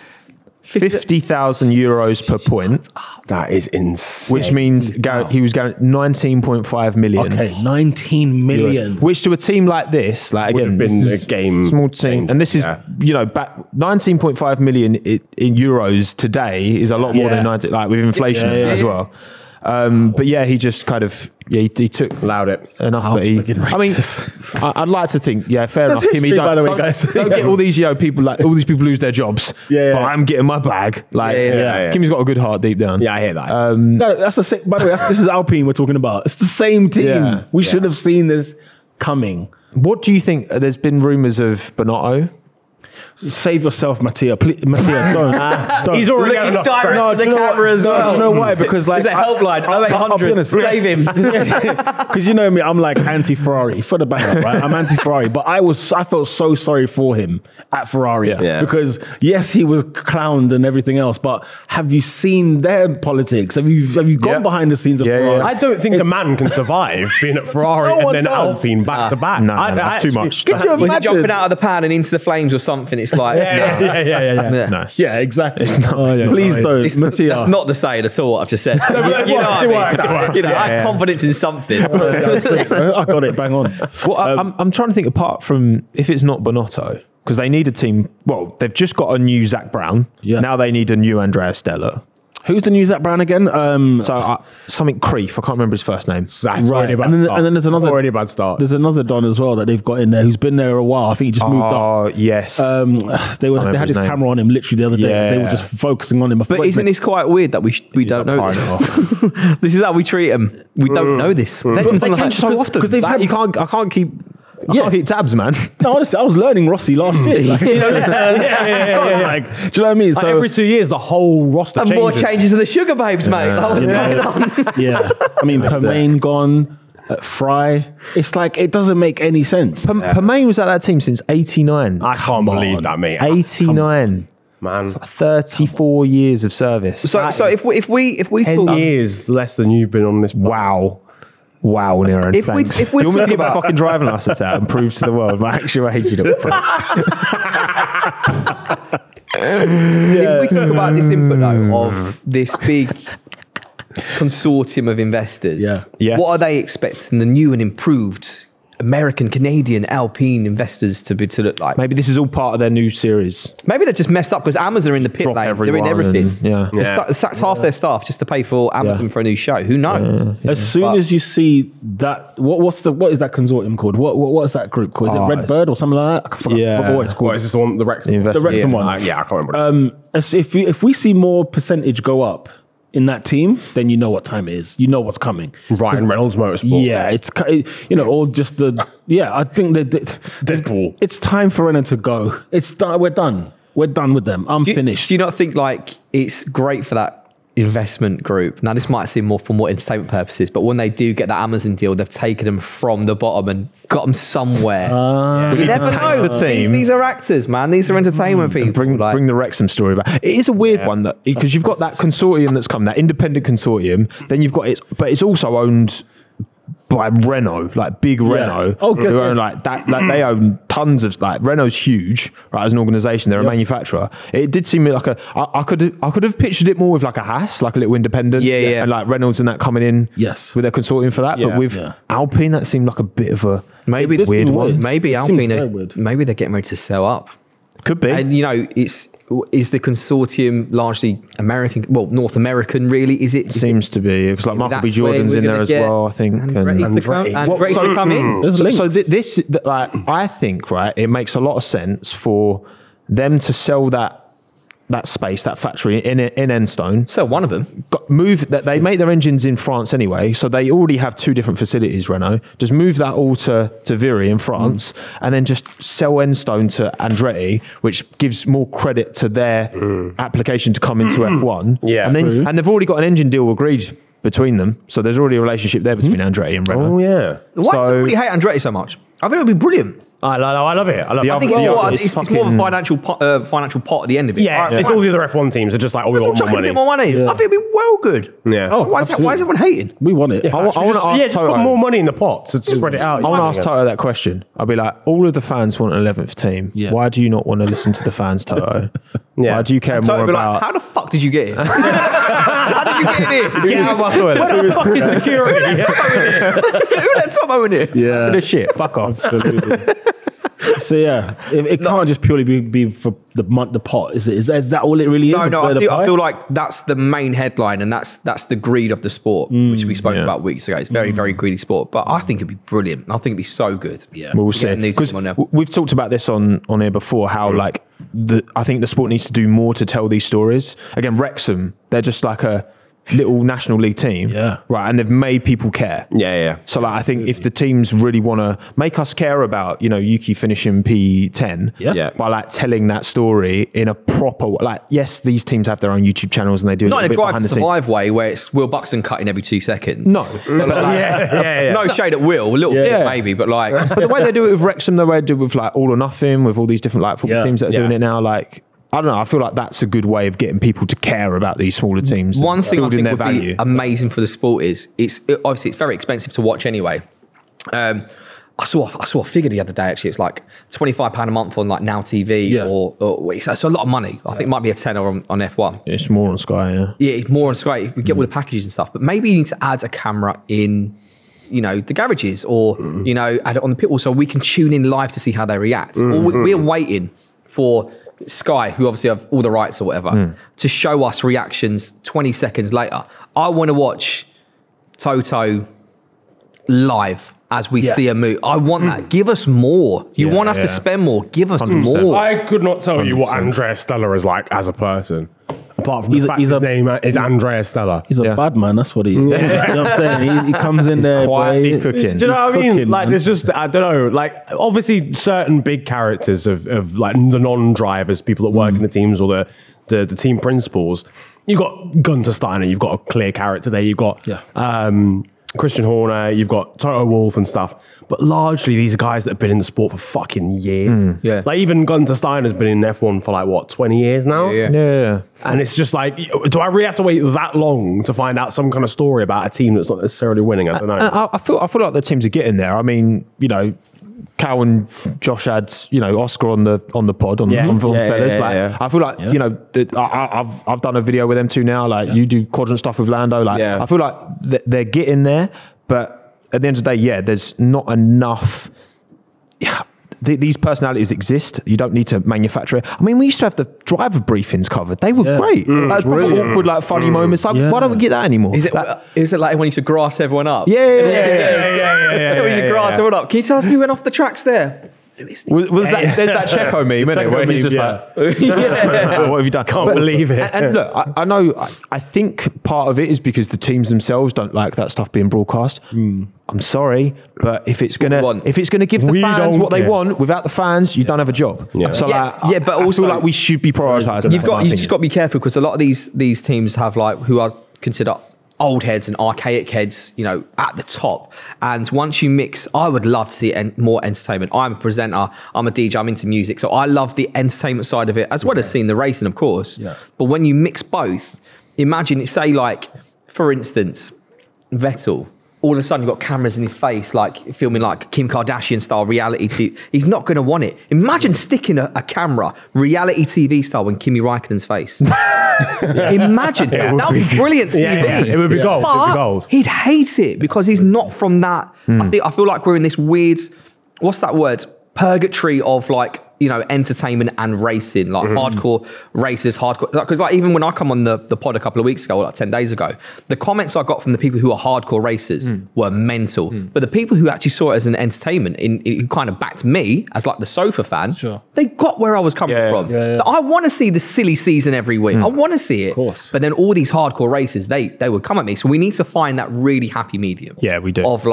50,000 euros per point. That is insane. Which means he was guaranteed 19.5 million. Okay, 19 million. Which to a team like this, like would again, have been a game small team, and this is back 19.5 million in euros today is a lot more than 90, like with inflation as well. But yeah, he just kind of he took allowed it enough. But I'd like to think, fair enough. Kimmy, by the way, guys. Don't get all these people all these people lose their jobs. But I'm getting my bag. Like Kimmy's got a good heart deep down. Yeah, I hear that. No, that's the same. By the way, this is Alpine we're talking about. It's the same team. Yeah. We should have seen this coming. What do you think? There's been rumours of Bonotto. Save yourself, Mattia. Please, Mattia, don't. He's already got enough. Direct to the camera as well. Do you know why? Because There's a helpline. I'll be honest. Save him. Because you know me, I'm like anti-Ferrari for the banger, right? I'm anti-Ferrari, but I felt so sorry for him at Ferrari because yes, he was clowned and everything else, but have you seen their politics? Have you gone behind the scenes of Ferrari? I don't think a man can survive being at Ferrari and then Alpine back to back. No, that's too much. Was he jumping out of the pan and into the flames or something? It's like No. Yeah, exactly. It's not. Please don't, Mattia. That's not the saying at all. What I've just said. You know what I mean? I have confidence in something. I got it. Bang on. Well, I'm trying to think apart from if it's not Bonotto, because they need a team. Well, they've just got a new Zach Brown. Yeah. Now they need a new Andrea Stella. Who's the new Zach Brown again? Something Creef. I can't remember his first name. Right. And then there's another already a bad start. There's another Don as well that they've got in there who's been there a while. I think he just moved up. Oh yes. They had his camera on him literally the other day. Yeah. They were just focusing on him. But isn't this quite weird that we don't know this? This is how we treat him. We don't know this. They change so often because I can't keep. I can't keep tabs, man. No, honestly, I was learning Rossi last year. Like, do you know what I mean? So every 2 years, the whole roster changes. And more changes to the Sugar Babes, mate. What's going on? Yeah. I mean, Permain gone. Fry. It's like, it doesn't make any sense. Permain was at that team since 89. I can't believe that, mate. 89. Man. Like 34 years of service. So if we 10 years less than you've been on this. Wow, Niran. If we you want me to get my fucking driving license out and prove to the world my actual age you don't If we talk about this input though of this big consortium of investors, Yes. what are they expecting the new and improved American, Canadian, Alpine investors to look like? Maybe this is all part of their new series. Maybe they're just messed up because Amazon are in the pit Drop lane. They're everyone in everything. and- They sacked half their staff just to pay for Amazon for a new show. Who knows? As soon as you see that, what is that consortium called? What is that group called? Is it Red Bird or something like that? I forgot what it's called. What, is this the one, the Wrexham? The The Wrexham one. I can't remember. If we see more percentage go up in that team, then you know what time it is. You know what's coming. Ryan Reynolds Motorsport. Yeah, it's or just the I think that Deadpool. it's time for Renault to go. It's done. We're done. We're done with them. I'm finished. Do you not think like it's great for that investment group? Now, this might seem more for more entertainment purposes, but when they do get that Amazon deal, they've taken them from the bottom and got them somewhere. You never know. the team. These are actors, man. These are entertainment people. Bring the Wrexham story back. It is a weird one that because you've got that consortium that's come, that independent consortium. Then you've got but it's also owned by Renault, like big Renault. Oh, good. Who own like that. Like they own tons of Renault's huge, right? As an organisation, they're a manufacturer. It did seem like I could have pictured it more with like a Haas, like a little independent. Yeah. And like Reynolds and that coming in. Yes. With their consortium for that, but with Alpine, that seemed like a bit of a Maybe This weird seemed one. weird. Maybe It seemed Alpine. very weird. Maybe they're getting ready to sell up. Could be. And is the consortium largely American? Well, North American, really? Is it? Seems to be because like Michael B. That's where Jordan's we're in there gonna as get well, I think. Andretti to come in. There's So, links. I think, right, it makes a lot of sense for them to sell that space, that factory in Enstone. So one of them. Move that they make their engines in France anyway, so they already have 2 different facilities. Renault just move that all to Viry in France, and then just sell Enstone to Andretti, which gives more credit to their application to come into F1. Yeah. And they've already got an engine deal agreed between them, so there's already a relationship there between Andretti and Renault. Oh, yeah. Why does everybody hate Andretti so much? I think it would be brilliant. I love it. I think it's more of a financial pot at the end of it. Yeah, it's all the other F1 teams are just like, we want more A money. bit more money. I think it'd be well good. Yeah. Oh, Why is everyone hating? We want it. I want to ask just Toto. put more money in the pot to spread it out. I want to ask Toto that question. I'll be like, all of the fans want an 11th team. Yeah. Why do you not want to listen to the fans, Toto? Yeah. Why do you care So more it'd be about... like, how the fuck did you get here? How did you get in here? Get out of my toilet. Where the fuck is security? Who let Tommo in here? Yeah. Bit of shit. Fuck off. Absolutely. So yeah, it can't just purely be for the pot. Is that all it really is? No, The I pie? feel like that's the main headline, and that's the greed of the sport, which we spoke about weeks ago. It's very, very greedy sport, but I think it'd be brilliant. I think it'd be so good. Yeah. We'll To get a see. new 'Cause team on there. we've talked about this on here before, how like I think the sport needs to do more to tell these stories. Again, Wrexham, they're just like a little National League team. Yeah. Right. And they've made people care. Yeah. So like, I think if the teams really want to make us care about, Yuki finishing P10 Yeah. by like telling that story in a proper, like, yes, these teams have their own YouTube channels and they do Not in a bit drive behind to the scenes. survive way where it's Will Buxton cutting every 2 seconds. No. But like, Yeah. No shade at Will, a little bit Yeah. maybe, but like, but the way they do it with Wrexham, the way they do it with like All or Nothing, with all these different like football Yeah. teams that are Yeah. doing it now, like, I don't know. I feel like that's a good way of getting people to care about these smaller teams. one and thing I building think their would value. be amazing for the sport is obviously it's very expensive to watch anyway. I saw a figure the other day actually. It's like £25 a month on like Now TV Yeah. or it's a lot of money. I think it might be a tenner on F1. It's more on Sky, yeah. Yeah, it's more on Sky. We get all the packages and stuff, but maybe you need to add a camera in, the garages or, add it on the pit wall so we can tune in live to see how they react. Or we're waiting for Sky, who obviously have all the rights or whatever, to show us reactions 20 seconds later. I want to watch Toto live as we see a move. I want that. Give us more. You want us to spend more. Give us 100%. more. I could not tell you what Andrea Stella is like as a person. Apart from the fact he's his a- name is Andrea Stella. He's a Yeah. bad man. That's what he is. You know what I'm saying? He comes in there quietly boy. cooking. Do you know what I mean? cooking, Like, man. there's just, I don't know, like, obviously certain big characters of like the non-drivers, people that work in the teams or the team principals. You've got Gunter Steiner, you've got a clear character there. You've got Christian Horner, you've got Toto Wolff and stuff. But largely, these are guys that have been in the sport for fucking years. Yeah. Like, even Gunter Steiner's been in F1 for like, what, 20 years now? Yeah. Yeah. And it's just like, do I really have to wait that long to find out some kind of story about a team that's not necessarily winning? I don't know. And I feel like the teams are getting there. I mean, Cal and Josh had, Oscar on the pod on fellas. I feel like I've done a video with them too now. Like you do quadrant stuff with Lando. Like I feel like they're getting there, but at the end of the day, there's not enough. These personalities exist. You don't need to manufacture it. I mean, we used to have the driver briefings covered. They were great. That's probably awkward, like funny moments. Like, why don't we get that anymore? Is it like when you used to grass everyone up? Yeah. When you used to grass everyone up. Can you tell us who went off the tracks there? Was that? There's that Checo meme, isn't it? Where he's just like, what have you done? Can't believe it. And look, I know. I think part of it is because the teams themselves don't like that stuff being broadcast. I'm sorry, but if it's gonna give the fans what they want without the fans, you don't have a job. So but also I feel like we should be prioritising. You just got to be careful because a lot of these teams have who are considered old heads and archaic heads, at the top. And once you mix, I would love to see more entertainment. I'm a presenter, I'm a DJ, I'm into music. So I love the entertainment side of it, as well as seeing the racing, of course. Yeah. But when you mix both, imagine, say for instance, Vettel, all of a sudden you've got cameras in his face, filming Kim Kardashian style reality TV. He's not going to want it. Imagine sticking a camera, reality TV style, in Kimi Räikkönen's face. Imagine. That would be brilliant TV. Yeah. It would be gold. But he'd hate it because he's not from that. I feel like we're in this weird, what's that word? Purgatory of entertainment and racing, hardcore racers, because even when I come on the pod a couple of weeks ago, or 10 days ago, the comments I got from the people who are hardcore racers were mental. But the people who actually saw it as an entertainment, who kind of backed me as the sofa fan, they got where I was coming from. Yeah. I want to see the silly season every week. I want to see it. Of course. But then all these hardcore racers, they would come at me. So we need to find that really happy medium. Yeah, we do. Of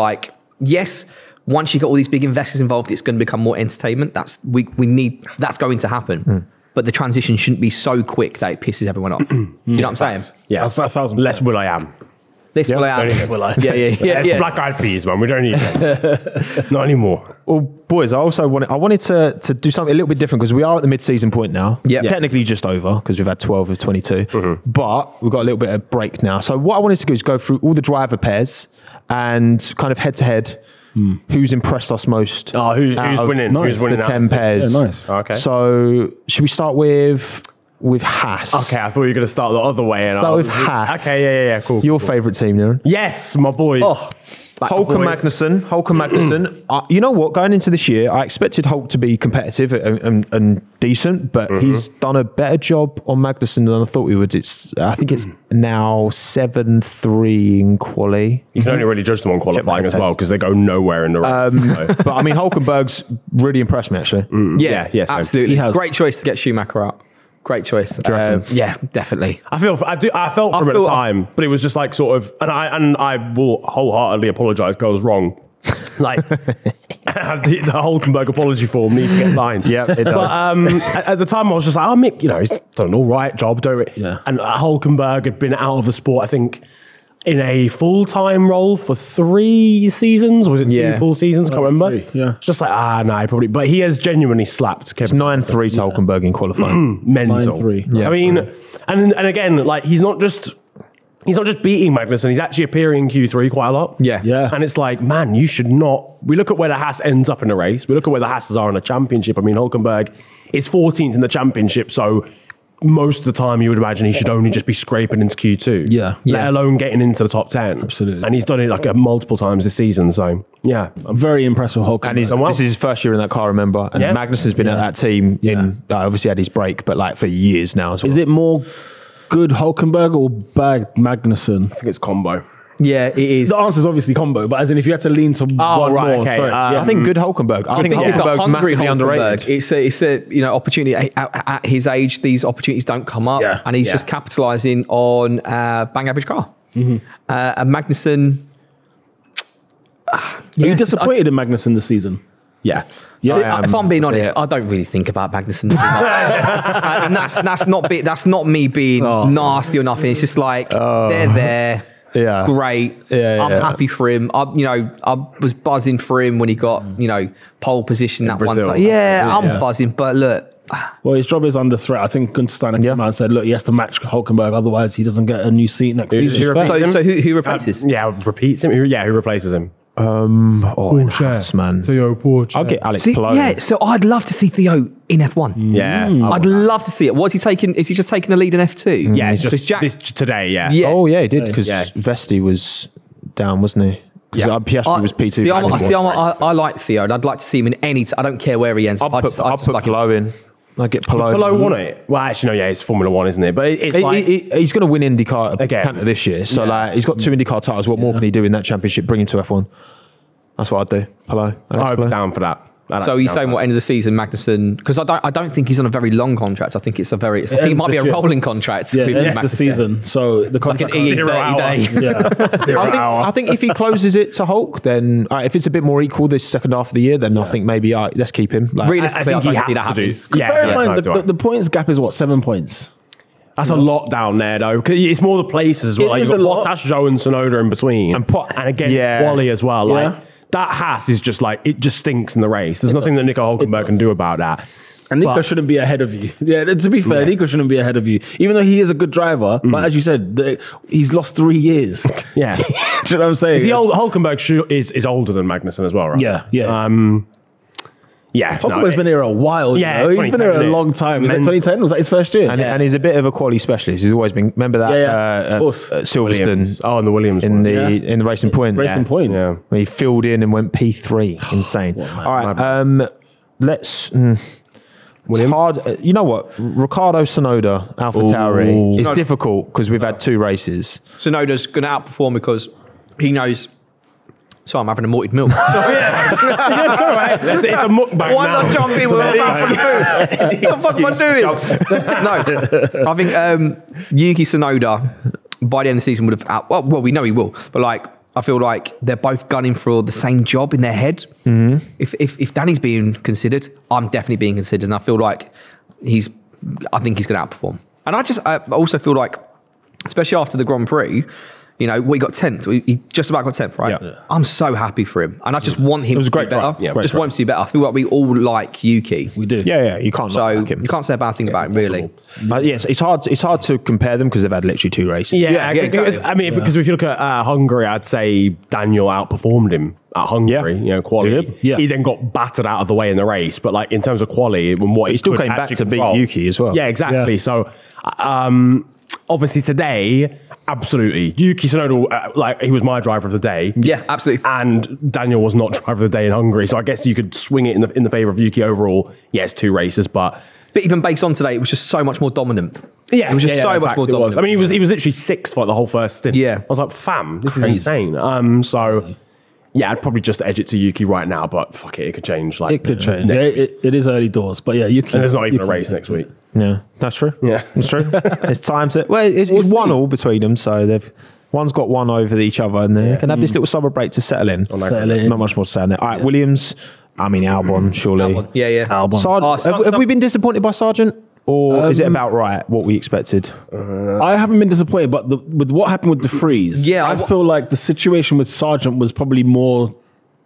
yes, once you get all these big investors involved, it's going to become more entertainment. That's going to happen. But the transition shouldn't be so quick that it pisses everyone off. You know what I'm saying? Yeah, 1,000. Less will I am. This will I am. Yeah. Black Eyed Peas, man. We don't need that. Not anymore. Well, boys, I wanted to do something a little bit different because we are at the mid-season point now. Yeah. Technically just over because we've had 12 of 22. But we've got a little bit of break now. So what I wanted to do is go through all the driver pairs and kind of head-to-head. Who's impressed us most? Who's winning? Nice. Who's winning the 10 pairs? Yeah, nice. Okay. So should we start with Haas? Okay, I thought you were going to start the other way. Start with Haas. Okay, yeah, cool. Your favourite team, Niran? Yes, my boys. Hulk and Magnussen. You know what? Going into this year, I expected Hulk to be competitive and decent, but he's done a better job on Magnussen than I thought he would. I think it's now 7-3 in quali. You can only really judge them on qualifying as well because they go nowhere in the race. But I mean, Hulkenberg's really impressed me actually. Yes, absolutely. Great choice to get Schumacher out. Great choice. Yeah, definitely. I felt for him at the time, but it was just and I will wholeheartedly apologise because I was wrong. The Hulkenberg apology form needs to get signed. Yeah, it does. But at the time, I was just like, Mick, he's done an all right job, don't it? Yeah. And Hulkenberg had been out of the sport, I think, in a full-time role for 3 seasons. Was it 2 full seasons? I can't remember. 3, yeah. It's just probably. But he has genuinely slapped Kevin. It's 9-3 to Hulkenberg in qualifying. Mental. 9-3. Yeah. I mean, and again, he's not just beating Magnussen, he's actually appearing in Q3 quite a lot. Yeah. And it's man, you should not. We look at where the Haas ends up in the race. We look at where the Haas's are in the championship. I mean, Hulkenberg is 14th in the championship, so most of the time you would imagine he should only just be scraping into Q2. Yeah. Let alone getting into the top 10. Absolutely. And he's done it multiple times this season. So, yeah. I'm very impressed with Hulkenberg. And this is his first year in that car, remember? And Magnussen's been at that team obviously had his break, but for years now as well. Is it more good Hulkenberg or bad Magnussen? I think it's combo. Yeah, it is. The answer is obviously combo, but as in if you had to lean to one more. Okay. Sorry. I think good Hulkenberg. I think Hulkenberg's massively underrated. It's a opportunity at his age. These opportunities don't come up, and he's just capitalising on bang average car. And Magnussen. Are you disappointed in Magnussen this season? Yeah. So if I'm being honest, I don't really think about Magnussen. And that's not me being nasty or nothing. It's just they're there. Yeah. Great. I'm happy for him. I was buzzing for him when he got, pole position that Brazil. one time. I'm buzzing, but look. Well, his job is under threat. I think Gunther Steiner came out and said, look, he has to match Hulkenberg, other's he doesn't get a new seat next season. So who replaces? Repeats him? Who replaces him? Porsche, man. Theo Porsche. I'll get Alex See, Palou. yeah, so I'd love to see Theo in F1. Yeah. I'd love to see it. Was he taking? Is he just taking the lead in F2? Yeah, Because just today, yeah. Yeah. Oh yeah, he did because Yeah. Vesti was down, wasn't he? Because Piastri was P2. I like Theo, and I'd like to see him in any. I don't care where he ends up. I'll put Palou in. I get Palou. Palou won it. Well, actually, no, yeah, it's Formula One, isn't it? But it's like He's going to win IndyCar Again. Canada this year. So Yeah. like, he's got 2 IndyCar titles. What more can he do in that championship? Bring him to F1. That's what I'd do. Palou. I'm down for that. So he's saying what end of the season, Magnussen? Because I don't think he's on a very long contract. I think it's a very. I think it might be a rolling contract. Yeah, with ends the Magnussen. season. So the Like an contract. EE 0 hour. 30 day. Yeah. I think if he closes it to Hulk, then if it's a bit more equal this second half of the year, then I think maybe let's keep him. Like, Realistically, I I think don't he see that has to do. happening. Yeah, Bear in yeah, mind, no, do I. the points gap is what, 7 points? That's a lot down there, though. 'Cause it's more the places as well. It Like, is you've a got lot. Bottas, Zhou, and Tsunoda in between. And again, yeah. it's quali as well. Like, Yeah. that Haas is just like, it just stinks in the race. There's nothing that Nico Hülkenberg can do about that. And Nico But- shouldn't be ahead of you. Yeah, to be fair, Nico shouldn't be ahead of you. Even though he is a good driver, but as you said, he's lost 3 years. Yeah. Do you know what I'm saying? Is he old? Hülkenberg is older than Magnussen as well, right? Yeah, yeah. Yeah. Hulkenberg's been here a while. Yeah, you know? He's been here a 2010, long time. Is that mental. 2010? Was that his first year? and he's a bit of a quality specialist. He's always been. Remember that? Yeah, of course. Silverstone Williams. Oh, and the Williams in one. the in the Racing Point. Racing Point. Yeah. Where he filled in and went P3. Insane. All right. Let's. It's hard. You know what? Ricardo Tsunoda, AlphaTauri. It's difficult because we've had 2 races. Tsunoda's going to outperform because he knows. So I'm having a malted milk. It's a mukbang Why now. not jump in with a food? What the fuck am I doing? No, I think Yuki Tsunoda by the end of the season would have. Well, we know he will, but like I feel like they're both gunning for the same job in their head. Mm-hmm. If Danny's being considered, I'm definitely being considered, and I feel like I think he's going to outperform. And I also feel like, especially after the Grand Prix. You know, we got 10th. He just about got 10th, right? Yeah. I'm so happy for him. And I just want him was to a great be better. drive. Yeah, great just drive. want him to be better. I feel like we all like Yuki. We do. Yeah. You can't So like him. you can't say a bad thing about him, really. Yes, it's hard. It's hard to compare them because they've had literally 2 races. Yeah, exactly. I mean, because if you look at Hungary, I'd say Daniel outperformed him at Hungary. Yeah. You know, quality. Yeah. He then got battered out of the way in the race, but like in terms of quality, and what He still could came back actually to beat control. Yuki as well. Yeah, exactly. Yeah. So, obviously today, absolutely, Yuki Tsunoda, he was my driver of the day. Yeah, absolutely. And Daniel was not driver of the day in Hungary, so I guess you could swing it in the favour of Yuki overall. Yes, 2 races, but even based on today, it was just so much more dominant. yeah, It was just so in much fact, more it was. dominant. I mean, he was literally 6th for the whole first stint. Yeah. I was like, fam, this is insane. So yeah, I'd probably just edge it to Yuki right now, but fuck it, it could change. Like It could change. next Yeah, week. it is early doors. But yeah, you can. And there's not even a race next week. Yeah, that's true. Yeah. It's true. It's time to. Well, it's 1-1 between them, so one's got 1 over each other, and they can have this little summer break to settle in. Settle in. Not much more to say on there. All right, Williams. I mean, Albon, surely. Albon. Yeah. Albon. Have we been disappointed by Sargent, or is it about right what we expected? I haven't been disappointed, but with what happened with De Vries, Yeah, I feel like the situation with Sargent was probably more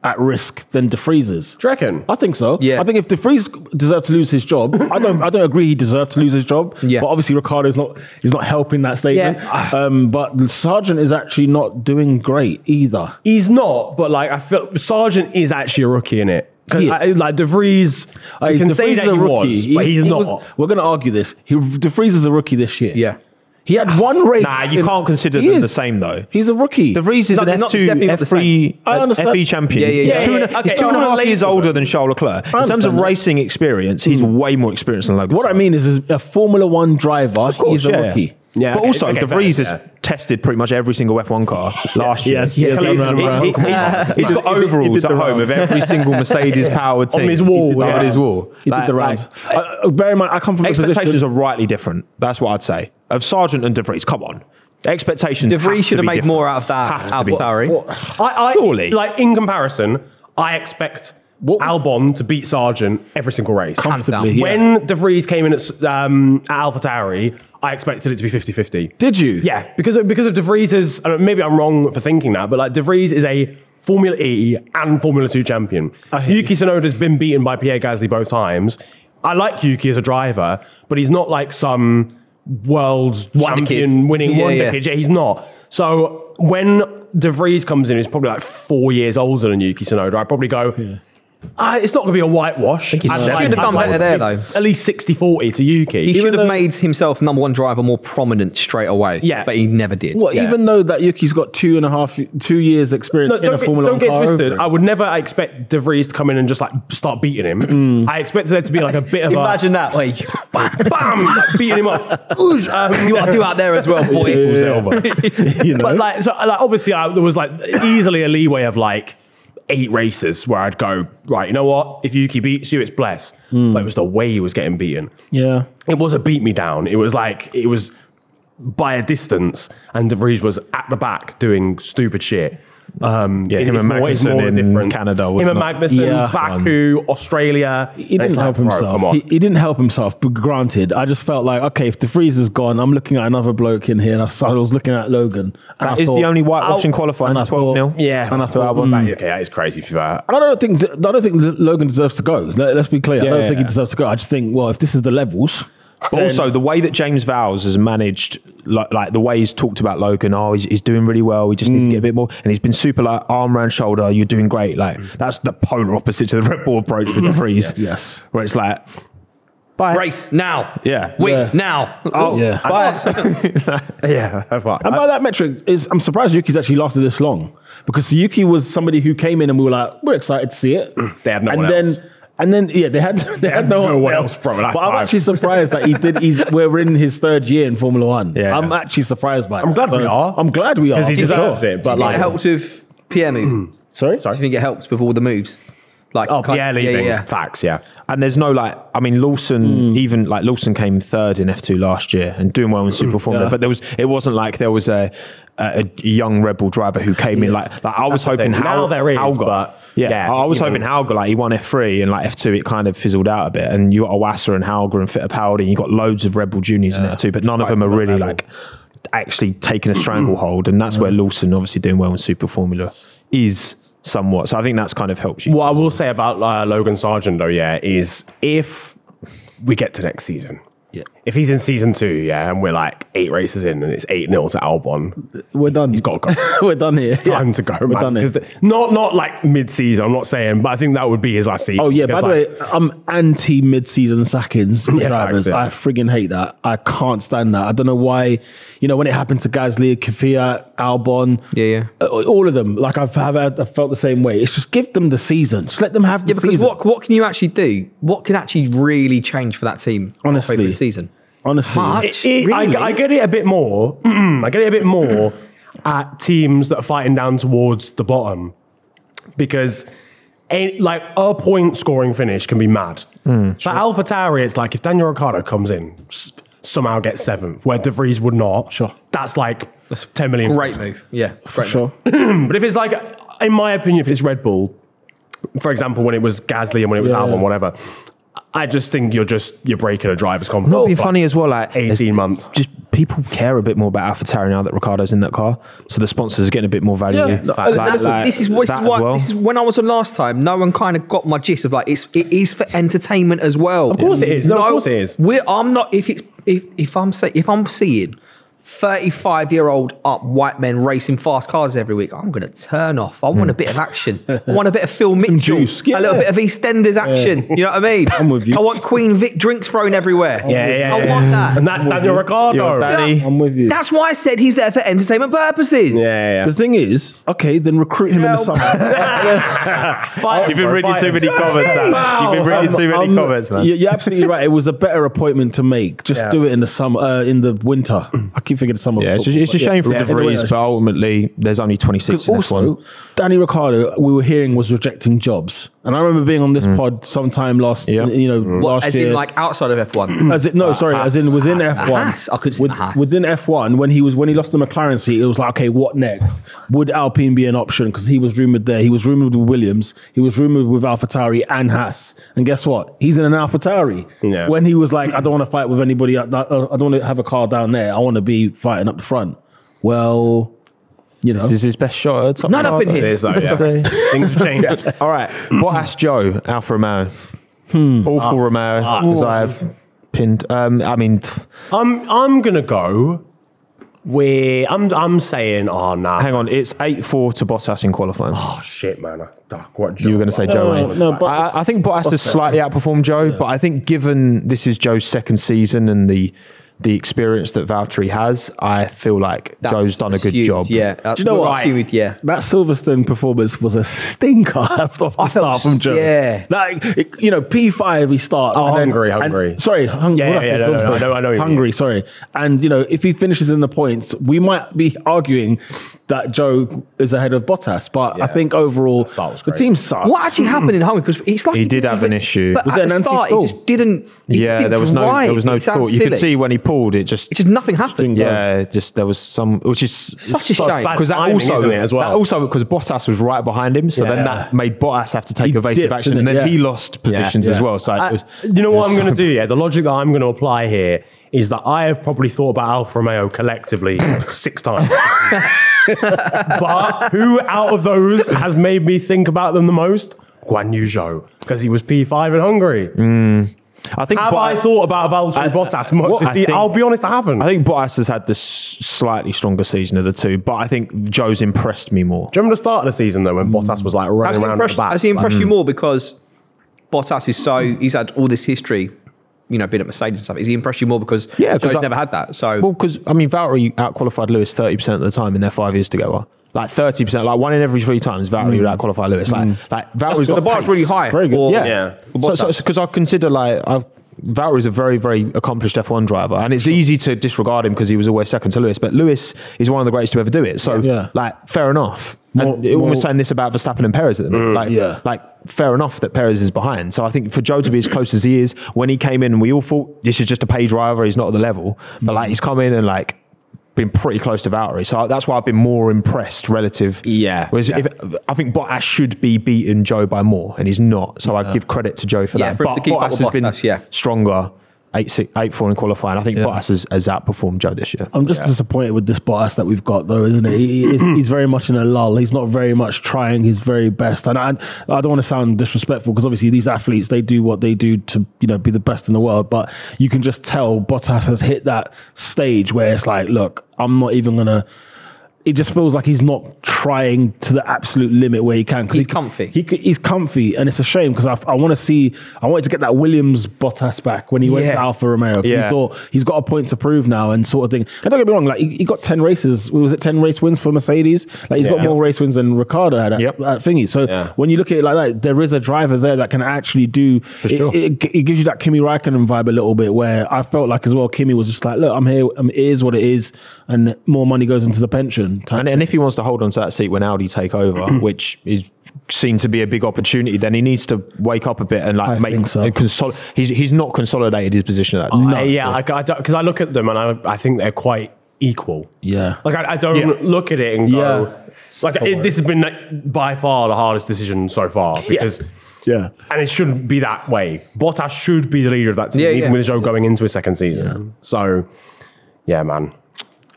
at risk than De Vries's. Do you reckon? I think so. Yeah. I think if De Vries deserved to lose his job, I don't agree he deserved to lose his job. Yeah. But obviously Ricardo's he's not helping that statement. Yeah. But Sargent is actually not doing great either. He's not, but like I feel Sargent is actually a rookie in it. He is. Like De Vries, you can De say Vries that is he a rookie. was, but he's not. We're going to argue this. De Vries is a rookie this year. Yeah. He had 1 race. Nah, you can't consider He them is. the same though. He's a rookie. De Vries is No, an they're not- F2, definitely not the F3, I understand. FE champion. Yeah. He's two and a Okay. 2.5 years Later, older than Charles Leclerc. In terms of understand that. racing experience, he's way more experienced than Logan. What I mean is a Formula One driver, Of course, he's a yeah. rookie. Yeah, but okay, also, okay, De Vries fair, has yeah. tested pretty much every single F1 car last year. Yes, yes, He's got overalls the at home rounds. of every single Mercedes-powered team. On his wall, On his wall. He did the rounds. Bear in mind, I come from the Expectations position. are rightly different. That's what I'd say. Of Sargent and De Vries, come on. Expectations De Vries have should to have be made different. more out of that Have to be. AlphaTauri. Surely. Like in comparison, I expect Albon to beat Sargent every single race. Hands down. Comfortably, yeah. When De Vries came in at AlphaTauri, I expected it to be 50-50. Did you? Yeah, because of De Vries's, maybe I'm wrong for thinking that, but like De Vries is a Formula E and Formula 2 champion. Yuki Tsunoda's been beaten by Pierre Gasly both times. I like Yuki as a driver, but he's not like some world Wonder champion kid. winning Yeah, wonder yeah. kid. Yeah, he's not. So when De Vries comes in, he's probably like 4 years older than Yuki Tsunoda. I'd probably go, it's not going to be a whitewash. He should have done better there, though. At least 60-40 to Yuki. He should have made himself number one driver more prominent straight away. Yeah. But he never did. Well, even though that Yuki's got 2 years experience in a Formula 1 car. Don't get twisted. I would never expect De Vries to come in and just like start beating him. I expected there to be like a bit of Imagine that, like, bam, like, beating him up. you are out there as well, boy. But like, so like, obviously, there was like easily a leeway of like 8 races where I'd go, right, you know what? If Yuki beats you, it's bless. But it was the way he was getting beaten. Yeah. It was a beat me down. It was by a distance, and De Vries was at the back doing stupid shit. Him and Magnussen in Canada. Him and Magnussen, Baku, Australia. He didn't help himself. He didn't help himself, but granted, I just felt like, okay, if De Vries is gone, I'm looking at another bloke in here. And I was looking at Logan. That is the only whitewashing qualifying. 12-0. Yeah. And I thought, okay, that is crazy for that. I don't think Logan deserves to go. Let's be clear. I don't think he deserves to go. I just think, well, if this is the levels. But also the way that James Vowles has managed, like the way he's talked about Logan, he's doing really well. He just needs to get a bit more, and he's been super like arm around shoulder. You're doing great. Like that's the polar opposite to the Red Bull approach with De Vries. Yes, where it's like, bye, race now. Yeah, wait now. Oh yeah, bye. Yeah. And by that metric, I'm surprised Yuki's actually lasted this long, because Yuki was somebody who came in and we were like, we're excited to see it. They had no one else. And then, they had no one else. Bro, but I'm actually surprised that we're in his 3rd year in Formula 1. Yeah. I'm actually surprised by that. I'm glad we are. I'm glad we are. Because he deserves it. But like, it helps with Pierre move. Sorry? Do you think it helps with all the moves? Like, Pierre leaving. Facts, yeah. And there's no Lawson, even like Lawson came 3rd in F2 last year and doing well in Super Formula. But it wasn't like there was a young Red Bull driver who came in like I was hoping now there is, Hauger. but I was hoping Hauger, like he won F3 and like F2 it kind of fizzled out a bit, and you got Iwasa and Hauger and Fittipaldi, and you got loads of Red Bull juniors in F2, but none of them are really like actually taking a stranglehold, and that's where Lawson, obviously doing well in Super Formula, is somewhat. So I think that's kind of helped you. What I will say about Logan Sargent though, is if we get to next season, if he's in season 2, and we're like 8 races in and it's 8-0 to Albon, we're done. He's got to go. We're done here. It's time to go, man. Because not like mid-season, I'm not saying, but I think that would be his last season. Oh yeah, by the way, I'm anti mid-season sackings for drivers. I friggin' hate that. I can't stand that. I don't know why. When it happened to Gasly, Kvyat, Albon, all of them, like I've felt the same way. It's just give them the season. Just let them have the season. Because what can you actually do? What can actually really change for that team? Honestly, through the season. Honestly, really? I get it a bit more. I get it a bit more at teams that are fighting down towards the bottom, because a point scoring finish can be mad. But AlphaTauri, it's like if Daniel Ricciardo comes in, somehow gets 7th, where De Vries would not. Sure, that's like 10 million. Great move, for sure. But if it's like, in my opinion, if it's Red Bull, for example, when it was Gasly and when it was Albon, whatever. I just think you're breaking a driver's contract. It'll be funny as well, like 18 months. Just people care a bit more about AlphaTauri now that Ricardo's in that car, so the sponsors are getting a bit more value. This is when I was on last time. No one kind of got my gist of like it is for entertainment as well. Of course it is. No, of course it is. I'm not if I'm seeing 35-year-old white men racing fast cars every week, I'm going to turn off. I want a bit of action. I want a bit of Phil Mitchell. Juice. A little bit of EastEnders action. You know what I mean? I'm with you. I want Queen Vic drinks thrown everywhere. I want that. And that's Daniel Ricciardo. I'm with you. That's why I said he's there for entertainment purposes. Yeah. The thing is, okay, then recruit him in the summer. You've been reading too many comments, Sam. You've been reading too many comments, man. You're absolutely right. It was a better appointment to make. Just do it in the summer, in the winter. I keep thinking of summer. Yeah, it's a shame for De Vries, but ultimately there's only 26 in also, F1. Danny Ricciardo, we were hearing, was rejecting jobs. And I remember being on this pod sometime last year. As in like outside of F1? As in within F1. I couldn't see Haas. Within F1, when he lost the McLaren seat, it was like, okay, what next? Would Alpine be an option? Because he was rumoured there. He was rumoured with Williams. He was rumoured with AlphaTauri and Haas. And guess what? He's in an AlphaTauri. Yeah. When he was like, I don't want to fight with anybody. I don't want to have a car down there. I want to be fighting up the front. Well, this is his best shot. Not up in here. It is, though, Things have changed. All right. What asked Joe, Alfa Romeo? Awful Romeo, as I have pinned. I'm going to go I'm saying, oh no. Hang on, it's 8-4 to Bottas in qualifying. Oh shit, man. What You were going to say Joe, right? No, but I think Bottas has slightly outperformed Joe, but I think given this is Joe's second season and the experience that Valtteri has, I feel like Joe's done a good job. Yeah, do you know what? Yeah. That Silverstone performance was a stinker off the start from Joe. Yeah. Like, P5 he starts. Oh, and Hungary. Sorry, Yeah, no, I know. Hungary, sorry. And, if he finishes in the points, we might be arguing that Joe is ahead of Bottas. But I think overall, the team sucks. What actually happened in Hungary? Because it's like He did have an issue. But Was at it the an start, it anti-stall? just didn't. There was no talk. You could see when he pulled, it just nothing happened. there was some, which is Such a shame. because that timing, also isn't it, as well? that also because Bottas was right behind him, so then that made Bottas have to take evasive dipped, action, and didn't then it? he lost positions as well. So it was, You know what I'm going to do? Yeah, the logic that I'm going to apply here is that I have probably thought about Alfa Romeo collectively 6 times. But who out of those has made me think about them the most? Guan Yu Zhou, because he was P5 in Hungary. I think Have I thought about Valtteri Bottas much? I'll be honest, I haven't. I think Bottas has had this slightly stronger season of the two, but I think Joe's impressed me more. Do you remember the start of the season though when Bottas was like running around at the back? Has he impressed you more because Bottas is he's had all this history, been at Mercedes and stuff. Is he impressed you more because Joe's never had that? So because Valtteri outqualified Lewis 30% of the time in their 5 years together. Like 30%, like 1 in every 3 times, Valtteri would outqualify Lewis. Like Valtteri's got the bar's really high. Very good. Yeah. So because I consider Valtteri's a very, very accomplished F1 driver, and it's easy to disregard him because he was always second to Lewis. But Lewis is one of the greatest to ever do it. So, fair enough. We're saying this about Verstappen and Perez at the minute. Fair enough that Perez is behind. So I think for Joe to be as close as he is, when he came in, we all thought this is just a pay driver. He's not at the level, but he's come in and been pretty close to Valtteri. So that's why I've been more impressed relative. Whereas I think Bottas should be beating Joe by more, and he's not. So I give credit to Joe for that. For him But to keep up Bottas with has been Bottas, stronger. 8-4 in qualifying. I think Bottas has outperformed Joe this year. I'm just disappointed with this Bottas that we've got, though, isn't it? He's very much in a lull. He's not very much trying his very best. And I don't want to sound disrespectful because obviously these athletes, they do what they do to be the best in the world. But you can just tell Bottas has hit that stage where it's like, look, I'm not even going to. It just feels like he's not trying to the absolute limit where he can. He's comfy. He's comfy, and it's a shame because I wanted to get that Williams Bottas back when he went to Alfa Romeo. He thought he's got a point to prove now and sort of thing. And don't get me wrong, he got 10 races. Was it 10 race wins for Mercedes? He's got more race wins than Ricciardo had at thingy. So when you look at it like that, there is a driver there that can actually do. For sure. It gives you that Kimi Räikkönen vibe a little bit, where I felt like as well Kimi was just like, look, I'm here. It is what it is, and more money goes into the pension. And if he wants to hold on to that seat when Audi take over, which is seen to be a big opportunity, then he needs to wake up a bit and he's not consolidated his position at that time. Because I look at them and I think they're quite equal. Yeah. I don't look at it and go, this has been by far the hardest decision so far because. Yeah. And it shouldn't be that way. Bottas should be the leader of that team, even with Zhou going into his second season. Yeah. So, man.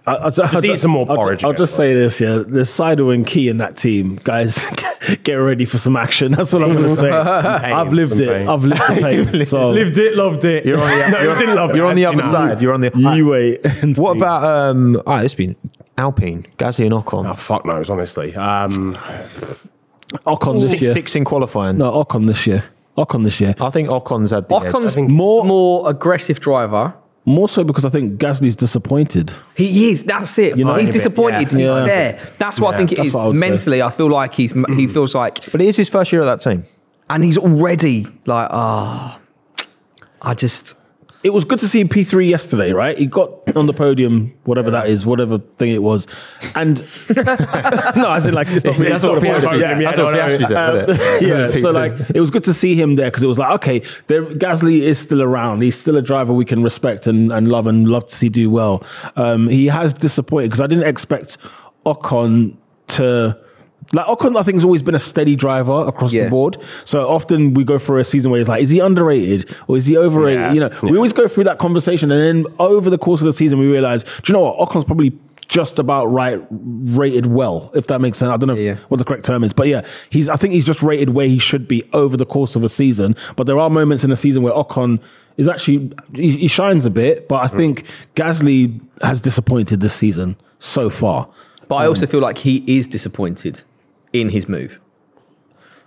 I'll eat some more porridge. I'll just say this, there's Seidel and Key in that team. Guys, get ready for some action. That's what I'm going to say. I've lived it. I've lived the pain. So. Lived it, loved it. You're on the other side. You're on the... You wait and see. What about... it's been Alpine, Gasly and Ocon. Oh, fuck knows, honestly. Ocon this year. 6 in qualifying. No, Ocon this year. I think Ocon's had the Ocon's more aggressive driver. More so because I think Gasly's disappointed. He is. That's it. He's disappointed. He's there. That's what I think it is. Mentally, I feel like he feels like. But it is his first year at that team, and he's already like, It was good to see P3 yesterday, right? He got on the podium, whatever that is, whatever thing it was, and no, I said like it's not. That's what Piastri said. So it was good to see him there because it was like, okay, Gasly is still around. He's still a driver we can respect and love to see do well. He has disappointed because I didn't expect Ocon to. Ocon, I think, has always been a steady driver across the board. So often we go through a season where it's like, is he underrated or is he overrated? We always go through that conversation, and then over the course of the season, we realize, do you know what? Ocon's probably just about rated well, if that makes sense. I don't know what the correct term is, but I think he's just rated where he should be over the course of a season. But there are moments in a season where Ocon is actually, he shines a bit, but I think Gasly has disappointed this season. so far. But I also feel like he is disappointed in his move.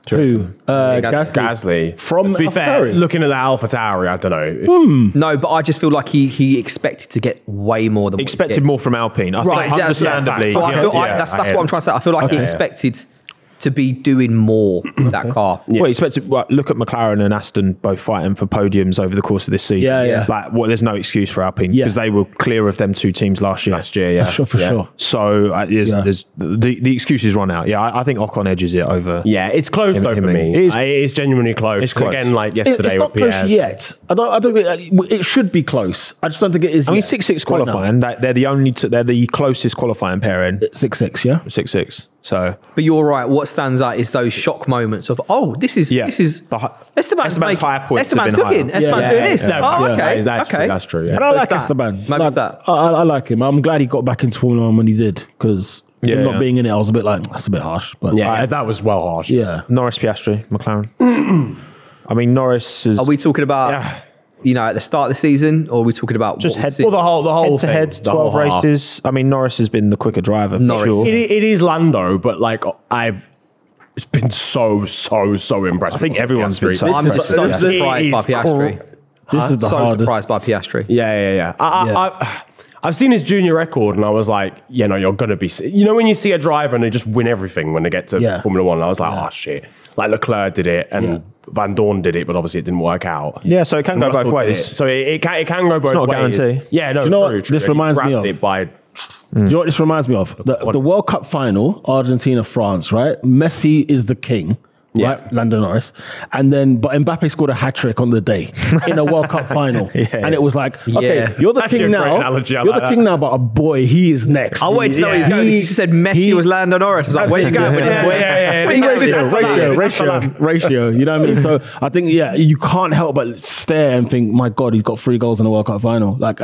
Who? Gasly. Gasly. From to be fair, AlphaTauri? looking at the AlphaTauri, I don't know. No, but I just feel like he expected to get way more than what he's Expected getting. more from Alpine. I think Right, understandably. So I feel, Yeah, that's I what hear I'm trying to say. I feel like he expected to be doing more with that car. Well, you expect to look at McLaren and Aston both fighting for podiums over the course of this season. Yeah. Like, there's no excuse for Alpine Yeah. because they were clear of them two teams last year. Yeah. For sure. So there's the excuses run out. Yeah, I think Ocon edges it over. Yeah, it's close though for him. me. It is- It's genuinely close. It's close. Again, like It's yesterday not with close Pierre. yet. I don't think it should be close. I just don't think it is. I mean, yet. 6-6 Right now. qualifying. They're the only. They're the closest qualifying pair in 6-6, yeah. 6-6. So But you're right. What stands out is those shock moments of, this is Esteban's higher points have Esteban's been cooking. higher. Esteban's doing this. No, Okay. That's true. Yeah. And I So like it's that. Esteban. Maybe Like, it's that. I like him. I'm glad he got back into Formula One when he did, because him not Yeah. being in it, I was a bit like, that's a bit harsh. But Yeah, that was well harsh. yeah. Norris, Piastri, McLaren. I mean, Norris is Are we talking about, at the start of the season, or are we talking about Just what head- we've seen? Well, the whole head to head, thing, the whole 12 half. races. I mean, Norris has been the quicker driver for Norris. sure. It is Lando, but like I've been so impressed. I think everyone's been so I'm impressed. so Yeah. surprised by Piastri. This is the So hardest. surprised by Piastri. Yeah. I've seen his junior record, and I was like, you're gonna be. When you see a driver and they just win everything when they get to Formula One, I was like, oh shit. Like Leclerc did it, and Van Dorn did it, but obviously it didn't work out. Yeah, so it can go And both Russell did ways. it. So it can go both not a ways. guarantee. Yeah, no, Do you know true, what true. this reminds me He's of? grabbed it by. Do you know what this reminds me of? The World Cup final, Argentina, France, right? Messi is the king. Yeah. Right, Lando Norris, but Mbappe scored a hat trick on the day in a World Cup final, and it was like, okay, Yeah. you're the Actually king a great now. analogy, I You're like the king now, but boy, he is next. I wanted to know where he's going. He said Messi was Lando Norris. I was like, where you going with this, boy? Yeah. Where you going with this? ratio. You know what I mean? So I think, you can't help but stare and think, my God, he's got 3 goals in a World Cup final. Like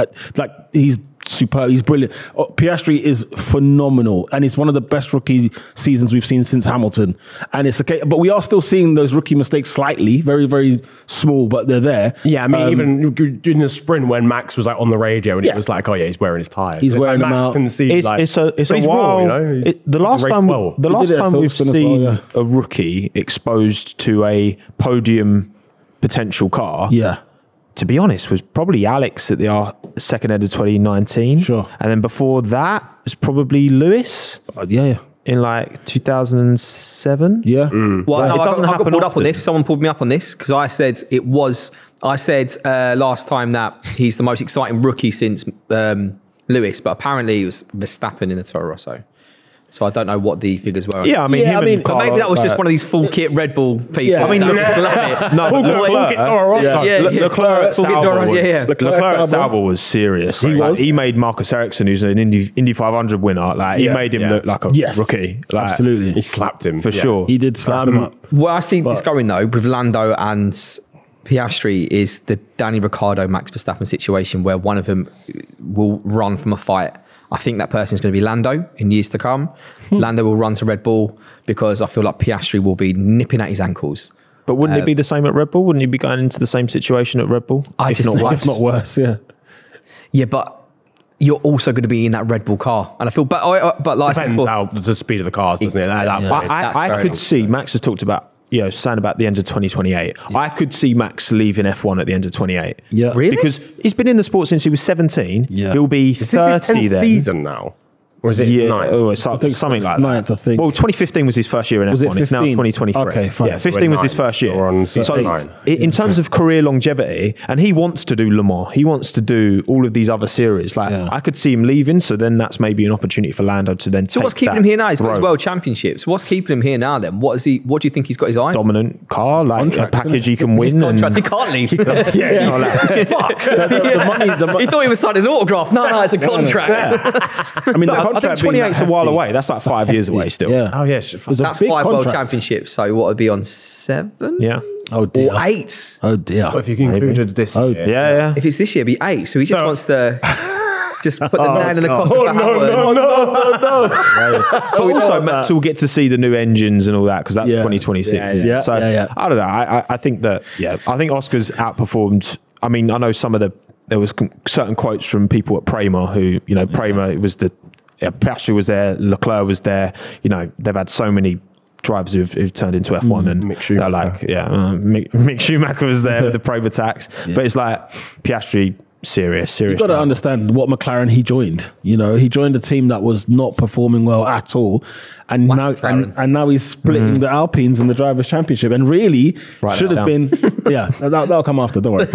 he's superb. He's brilliant. Piastri is phenomenal, and it's one of the best rookie seasons we've seen since Hamilton. And it's okay, but we are still seeing those rookie mistakes slightly, very, very small, but they're there. Yeah, I mean, even in the sprint when Max was like on the radio and it was like, he's wearing his tyres. He's wearing them Max out. can see, It's but a he's while. raw, He's The last raced time, well. the He last did it at time we've Silverstone as well, seen yeah. a rookie exposed to a podium potential car, Yeah. to be honest, was probably Alex at the second end of 2019. Sure. And then before that was probably Lewis Yeah. in like 2007. Yeah. Well, Like, no, it I doesn't got happen pulled up often. on this. Someone pulled me up on this because I said last time that he's the most exciting rookie since Lewis, but apparently it was Verstappen in the Toro Rosso. So I don't know what the figures were. Yeah, I mean, Yeah, him I mean, and But Carlo, maybe that was just like- one of these full kit Red Bull people. Yeah, I mean, that look- just love it. No, but Leclerc, Yeah. Leclerc at Full kit Toro Rosso, Sauber yeah. was, Leclerc at Sauber was serious. He was. He made Marcus Ericsson, who's an Indy 500 winner, like he Yeah. made him Yeah. look like a Yes. rookie. Like, Absolutely. He slapped him. for Yeah. sure. He did slap him up. Where I see this going though with Lando and Piastri is the Danny Ricciardo Max Verstappen situation where one of them will run from a fight. I think that person is going to be Lando in years to come. Lando will run to Red Bull because I feel like Piastri will be nipping at his ankles. But wouldn't it be the same at Red Bull? Wouldn't he be going into the same situation at Red Bull? I If just not think- worse? If not worse, yeah. Yeah, but you're also going to be in that Red Bull car, and I feel. But like I said Depends before, how the speed of the cars, doesn't it? That's I very could long. see Max has talked about, saying about the end of 2028. I could see Max leaving F1 at the end of 28. Yeah. Really? Because he's been in the sport since he was 17. Yeah. He'll be Is this his 30 10th then. season now? Or is it Yeah, nine? it's think something it's like ninth, that. I think. Well, 2015 was his first year in Was it F1. It's now 15? 2023. Okay, fine. Yeah, 15 was his Nine. first year. We're on So season nine. in terms of career longevity, and he wants to do Le Mans, he wants to do all of these other series. Like Yeah. I could see him leaving, so then that's maybe an opportunity for Lando to then so take what's keeping that him here now? He's got his road. World Championships. What's keeping him here now? Then what is he? What do you think he's got his eye on? Dominant car, like Contract, a package he can His win. contract. He And, can't leave. yeah, fuck. He thought he was signing an autograph. No, it's a contract. I mean, I think 28's a while away. That's like 5 years away still. Yeah. Oh, yeah. shit, It was a That's big 5 World contract. Championships. So what would be on 7? Yeah. Oh dear. Or 8? Oh dear. If you included this Oh, year. Yeah. If it's this year, it'd be 8. So he just wants to just put the nail in the God. coffin for Howard. But also, Max will get to see the new engines and all that because that's Yeah. 2026. Yeah, isn't it? yeah. So Yeah. I don't know. I think that I think Oscar's outperformed. I mean, I know there was certain quotes from people at Prema who Prema was the Piastri was there, Leclerc was there. You know, they've had so many drivers who've turned into F1 and Mick Schumacher. Mick Schumacher was there with the probe attacks. But it's like Piastri, serious. You've got to understand what McLaren he joined. You know, he joined a team that was not performing well at all, and now he's splitting the Alpines in the Drivers' Championship, and really should have been. Yeah, that'll come after. Don't worry.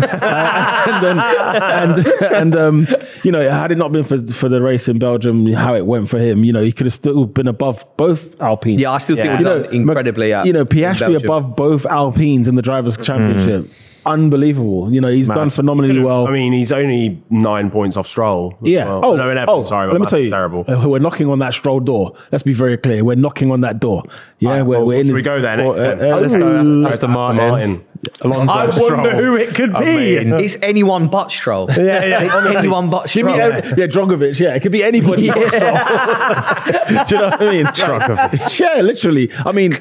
You know, had it not been for the race in Belgium, how it went for him, you know, he could have still been above both Alpines. Yeah, I still think we've done incredibly. Piastri above both Alpines in the Drivers' Championship. Unbelievable. You know, he's done phenomenally well. I mean, he's only 9 points off Stroll. Yeah. Well. No, 11. Sorry, let me tell you, terrible. We're knocking on that Stroll door. Let's be very clear. We're knocking on that door. Yeah, we're in. Should we go there next? Let's go. Aston Martin. Alonso, I wonder who it could be. It's anyone but Stroll. Yeah. It's anyone but Stroll. Drogovic. Yeah, it could be anybody but Stroll. Do you know what I mean? Drogovic. Yeah, literally. I mean,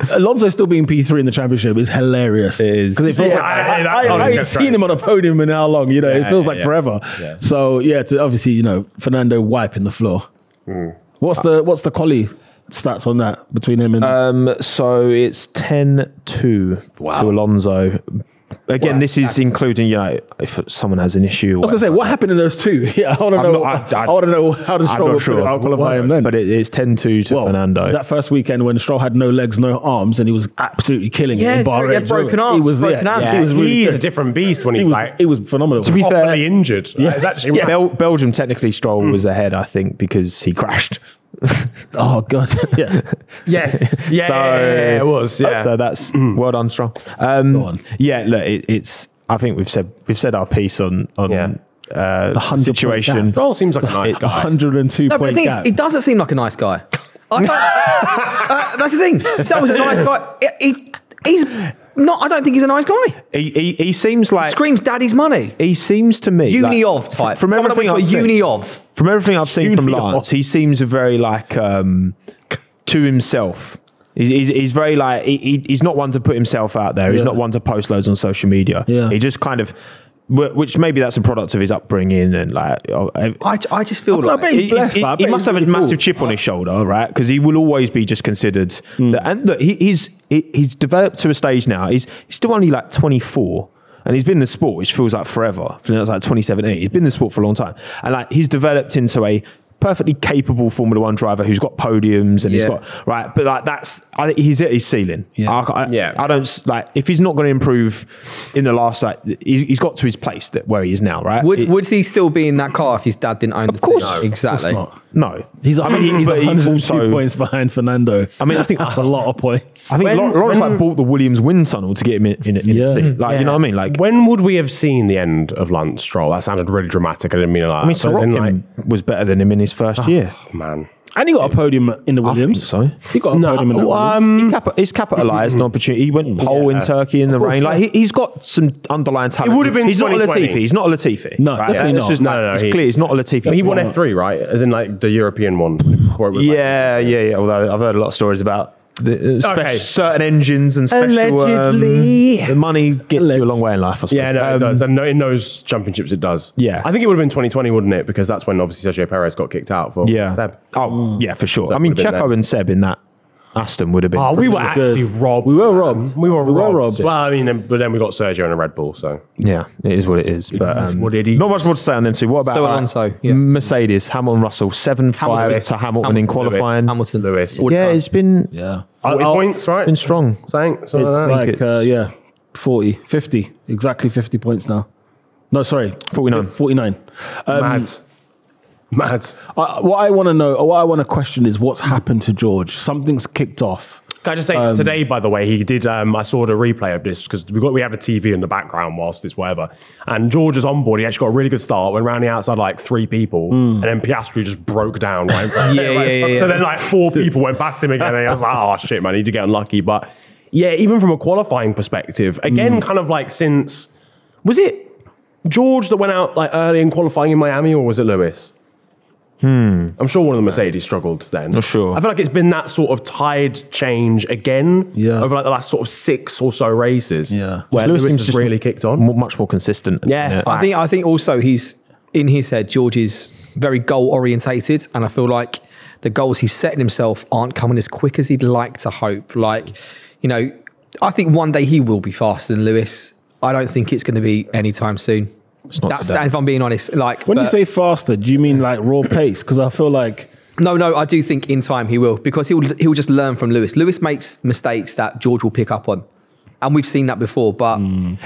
Alonso still being P3 in the championship is hilarious. It is. Because it feels I ain't seen him on a podium in how long, you know, it feels like forever. Yeah. So, to obviously, you know, Fernando wiping the floor. What's the quali stats on that between him and... So it's 10-2 to Alonso. Again, this is including, you know, if someone has an issue. I was going to say, what happened in those two? Yeah, I want to know. I want to know how does Stroll qualify him then. But it's 10-2 to Fernando. That first weekend when Stroll had no legs, no arms, and he was absolutely killing it in Bahrain. He had broken arm. He was He's a different beast when he's he was phenomenal. To be fair, injured. It's actually Belgium technically Stroll was ahead, I think, because he crashed. Oh God! Yeah. Yes. Yeah. It was. Yeah. So that's well done, Stroll. Go on. Yeah. Look, it's. I think we've said our piece on the situation. Stroll seems like a nice guy. 102 point gap. He doesn't seem like a nice guy. That's the thing. If that was a nice guy, he's not. I don't think he's a nice guy. He seems like screams daddy's money. He seems to me uni of type. From everything I've seen from Lance, he seems very like to himself. He's very like he's not one to put himself out there. He's not one to post loads on social media. Yeah. He just kind of. Which maybe that's a product of his upbringing and like. I just feel like he must have a massive chip on his shoulder, right? Because he will always be just considered. And look, he's developed to a stage now. He's still only like 24, and he's been in the sport, which feels like forever. Feels like 2017. He's been in the sport for a long time, and like he's developed into a perfectly capable Formula One driver who's got podiums and he's got but like I think he's at his ceiling. I don't like if he's not going to improve in the last he's got to his place where he is now, right? Would he still be in that car if his dad didn't own the team? Of course, no, exactly. No, he's 102 points behind Fernando. I mean, I think that's a lot of points. I think Lawrence bought the Williams wind tunnel to get him in the seat. Like you know what I mean? Like when would we have seen the end of Lance Stroll? That sounded really dramatic. I didn't mean it like that. I mean, Sorokin was better than him in his first year. Man. And he got a podium in the Williams. So he got a podium in the Williams. He's capitalised an opportunity. He went pole in Turkey in the rain. Like he's got some underlying talent. It would have been. He's not a Latifi. He's not a Latifi. No, definitely not. No, it's clear. He's not a Latifi. He won F3, right? As in like the European one. Yeah. Although I've heard a lot of stories about certain engines and special. Allegedly, the money gets you a long way in life. I suppose. Yeah, no, it does. And in those championships, it does. Yeah, I think it would have been 2020, wouldn't it? Because that's when obviously Sergio Perez got kicked out for Seb. Oh, yeah, for sure. I mean, Checo and Seb in that Aston would have been. Oh, we were actually robbed. We were robbed. We were robbed. Well, I mean, but then we got Sergio and a Red Bull, so yeah, it is what it is. But what did he? Not much more to say on them two. What about Alonso? Mercedes, Hamilton, Russell, 7-5 to Hamilton in qualifying. Hamilton, Lewis. Yeah, it's been 40 points, right? Been strong. It's like 40, 50, exactly 50 points now. No, sorry, 49. Mad. What I want to know, or what I want to question is what's happened to George. Something's kicked off. Can I just say, today, by the way, he did, I saw the replay of this because we have a TV in the background whilst it's whatever. And George is on board. He actually got a really good start, went around the outside like 3 people, and then Piastri just broke down right in front of him. So then like 4 people went past him again, and I was like, oh shit, man, he did get unlucky. But yeah, even from a qualifying perspective, again, kind of like since, was it George that went out like early in qualifying in Miami, or was it Lewis? I'm sure one of the Mercedes struggled then. Not sure. I feel like it's been that sort of tide change again over like the last sort of 6 or so races. Yeah, where Lewis has really kicked on. Much more consistent. Yeah, I think also he's in his head. George is very goal orientated, and I feel like the goals he's setting himself aren't coming as quick as he'd like to hope. Like, you know, I think one day he will be faster than Lewis. I don't think it's going to be anytime soon. That's if I'm being honest. Like, when you say faster, do you mean like raw pace? Because I feel like no, I do think in time he will, because he'll just learn from Lewis. Lewis makes mistakes that George will pick up on. And we've seen that before, but...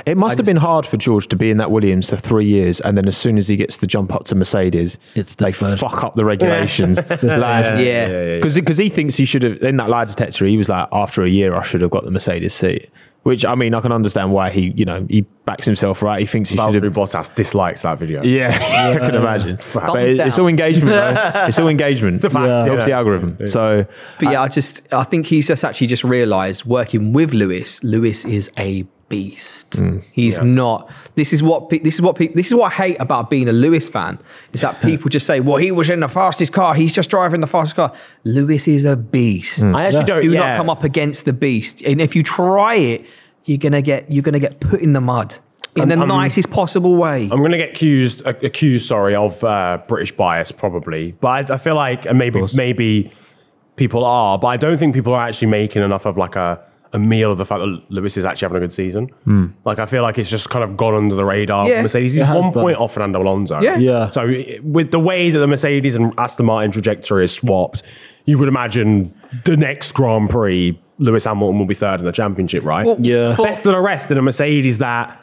It must have been hard for George to be in that Williams for 3 years, and then as soon as he gets the jump up to Mercedes, they fuck up the regulations. Because he thinks he should have... In that lie detector, he was like, after a year, I should have got the Mercedes seat. Which, I mean, I can understand why he backs himself right. He thinks he should have... Bottas dislikes that video. Yeah, I can imagine. But it's all engagement, though. It's all engagement. It's the fact. It helps the algorithm. So, but yeah, I think he's just realised, working with Lewis is a beast. He's not... This is what I hate about being a Lewis fan, is that people just say, well, he was in the fastest car, he's just driving the fastest car. Lewis is a beast. I actually do not come up against the beast, and if you try it, you're gonna get put in the mud in the nicest possible way. I'm gonna get accused of British bias, probably, but I feel like, and maybe people are, but I don't think people are actually making enough of like a meal of the fact that Lewis is actually having a good season. Like, I feel like it's just kind of gone under the radar. Yeah. Mercedes, he's 1 point off Fernando Alonso. Yeah. So with the way that the Mercedes and Aston Martin trajectory is swapped, you would imagine the next Grand Prix, Lewis Hamilton will be third in the championship, right? Well, best of the rest in a Mercedes that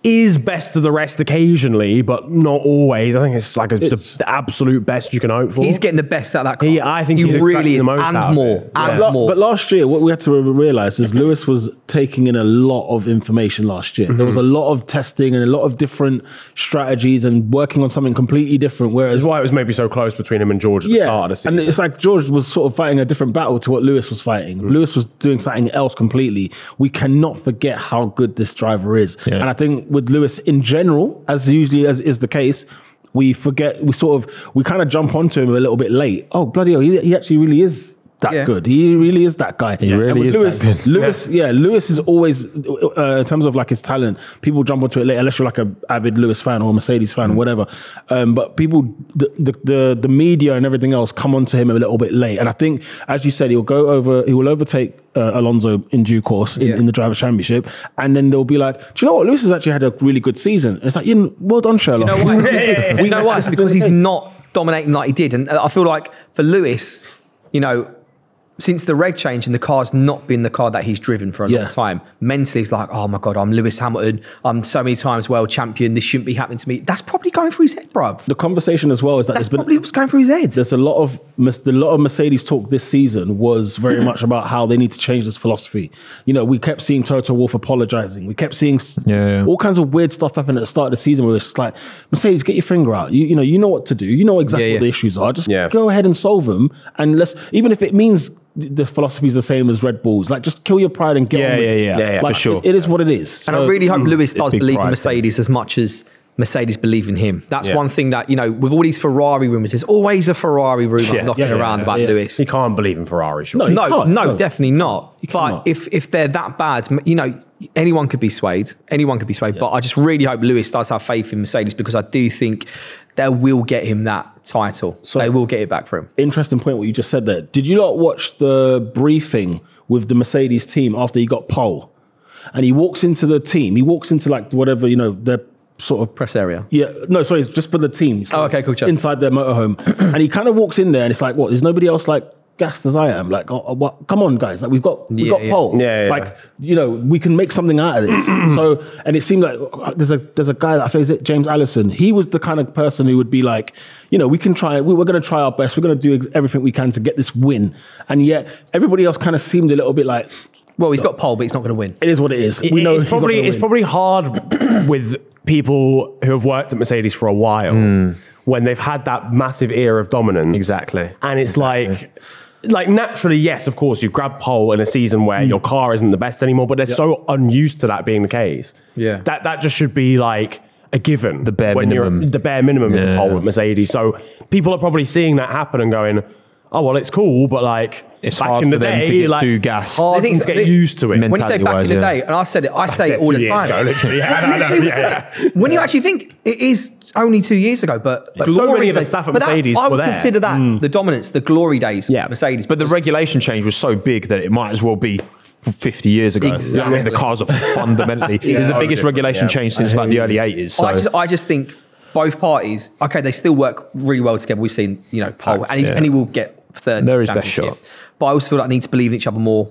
is best of the rest occasionally, but not always. I think it's like the absolute best you can hope for. He's getting the best out of that car. I think he he's really is, the most and more. But last year, what we had to realise is Lewis was taking in a lot of information last year. There was a lot of testing and a lot of different strategies and working on something completely different. Whereas, this is why it was maybe so close between him and George at the start of the season. And it's like George was sort of fighting a different battle to what Lewis was fighting. Lewis was doing something else completely. We cannot forget how good this driver is. And I think with Lewis in general, as usually as is the case, we forget, we kind of jump onto him a little bit late. Oh, bloody hell, he actually really is that good. He really is that guy. He really is Lewis, that good. Lewis is always, in terms of like his talent, people jump onto it late, unless you're like an avid Lewis fan or a Mercedes fan or whatever. But people, the media and everything else come onto him a little bit late. And I think, as you said, he will overtake Alonso in due course in the Drivers' Championship. And then they'll be like, do you know what? Lewis has actually had a really good season. And it's like, well done, Sherlock. You know why? You know why? Because he's not dominating like he did. And I feel like for Lewis, you know, since the reg change and the car's not been the car that he's driven for a long time, mentally he's like, oh my God, I'm Lewis Hamilton. I'm so many times world champion. This shouldn't be happening to me. That's probably going through his head, bruv. The conversation as well is that that's probably what's going through his head. There's a lot of Mercedes talk this season was very much about how they need to change this philosophy. You know, we kept seeing Toto Wolff apologizing. We kept seeing all kinds of weird stuff happen at the start of the season where it's just like, Mercedes, get your finger out. You know what to do. You know exactly what the issues are. Just go ahead and solve them. And even if it means the philosophy is the same as Red Bull's. Like, just kill your pride and get on with it. Like, for sure. It is what it is. And I really hope Lewis does believe in Mercedes as much as Mercedes believe in him. That's one thing that, you know, with all these Ferrari rumours, there's always a Ferrari rumour knocking around about Lewis. He can't believe in Ferrari, sure. No, definitely not. But if they're that bad, you know, anyone could be swayed. But I just really hope Lewis does have faith in Mercedes, because I do think they will get him that title. So they will get it back for him. Interesting point what you just said there. Did you not watch the briefing with the Mercedes team after he got pole? And he walks into the team. He walks into like whatever, you know, their sort of press area. Yeah, no, sorry, it's just for the team. So okay, cool. Inside their motorhome. And he kind of walks in there and it's like, what, there's nobody else like gassed as I am? Like, what? Come on, guys. Like, we've got pole. Like, you know, we can make something out of this. So, and it seemed like there's a guy that I think is it James Allison. He was the kind of person who would be like, you know, we can try. We're going to try our best. We're going to do everything we can to get this win. And yet, everybody else kind of seemed a little bit like, well, he's got pole, but he's not going to win. It is what it is. We know it's probably hard with people who have worked at Mercedes for a while when they've had that massive era of dominance. Exactly. And it's like naturally, yes, of course, you grab pole in a season where your car isn't the best anymore, but they're so unused to that being the case. Yeah. That just should be like a given. The bare minimum. The bare minimum is a pole at Mercedes. So people are probably seeing that happen and going, oh, well, it's cool, but like, It's back hard in the for them to day, get like, too gassed. hard The thing to is, get used to it. When you say back in the day, and I say it all the 2 years time. ago, literally. Yeah. When you actually think it is only 2 years ago, but so glory many of the days- staff at but that- Mercedes I were would there. consider that the dominance, the glory days. Yeah. of Mercedes, But the regulation change was so big that it might as well be 50 years ago. Exactly. I mean, the cars are fundamentally. It's the biggest regulation change since like the early 80s. So. I just think both parties, okay, they still work really well together. We've seen, Pole, and yeah. he will get third. They're his best championship. shot. But I also feel like they need to believe in each other more.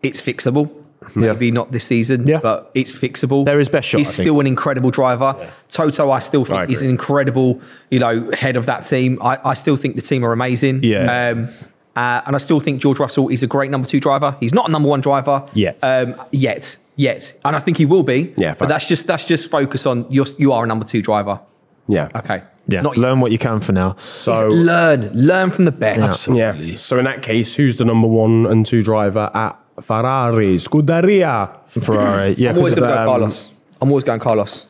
It's fixable. Maybe not this season, but it's fixable. They're his best shot, He's I think. still an incredible driver. Toto, I still think is an incredible, head of that team. I still think the team are amazing. Yeah. And I still think George Russell is a great number 2 driver. He's not a number 1 driver Yet. yet, and I think he will be. Yeah, but that's just focus on you are a number 2 driver. Yeah. Okay. Yeah, Not learn what you can for now. So, learn from the best. yeah. So in that case, who's the number 1 and 2 driver at Ferrari? Scuderia. Ferrari, yeah. I'm always 'cause, going to go Carlos. I'm always going Carlos.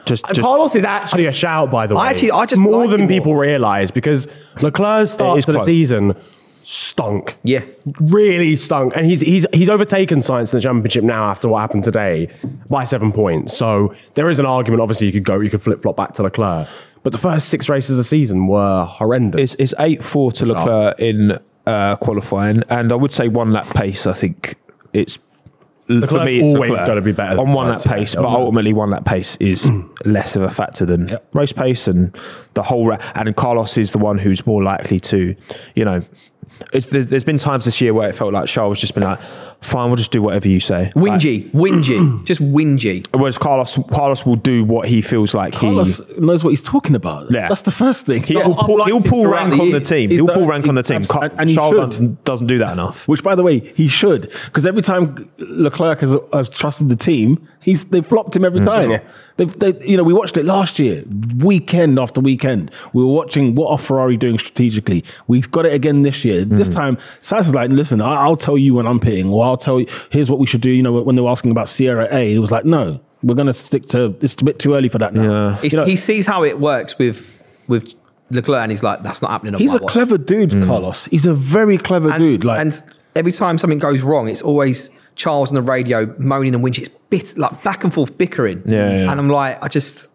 just Carlos is actually a shout, by the way. I just more like than him people realise, because Leclerc's start is to the close. season stunk. Yeah. Really stunk. And he's overtaken Sainz in the championship now after what happened today by 7 points. So there is an argument, obviously, you could flip-flop back to Leclerc. But the first 6 races of the season were horrendous. It's 8-4 to Leclerc in qualifying, and I would say 1 lap pace. I think it's for Leclerc's me. It's always Leclerc gotta be better than on 1 lap Sainz, yeah. pace, but ultimately 1 lap pace is less of a factor than race pace and the whole. And Carlos is the one who's more likely to, there's been times this year where it felt like Charles has just been like, fine, we'll just do whatever you say. Whingy, just whingy. Whereas Carlos will do what he feels like Carlos knows what he's talking about. Yeah. That's the first thing. he'll pull rank on the team. He'll pull rank on the team. And he Charles should. doesn't do that enough. Which, by the way, he should, because every time Leclerc has trusted the team, they've flopped him every time. Yeah. We watched it last year, weekend after weekend. We were watching what are Ferrari doing strategically. We've got it again this year. This time, Sainz is like, listen, I'll tell you when I'm pitting, or I'll tell you, here's what we should do. When they were asking about Sierra A, he was like, no, we're going to stick to, it's a bit too early for that now. Yeah. He sees how it works with Leclerc, and he's like, that's not happening. He's a clever dude, Carlos. He's a very clever dude. And every time something goes wrong, it's always Charles on the radio moaning and whinging. It's like back and forth bickering. Yeah. And I'm like, I just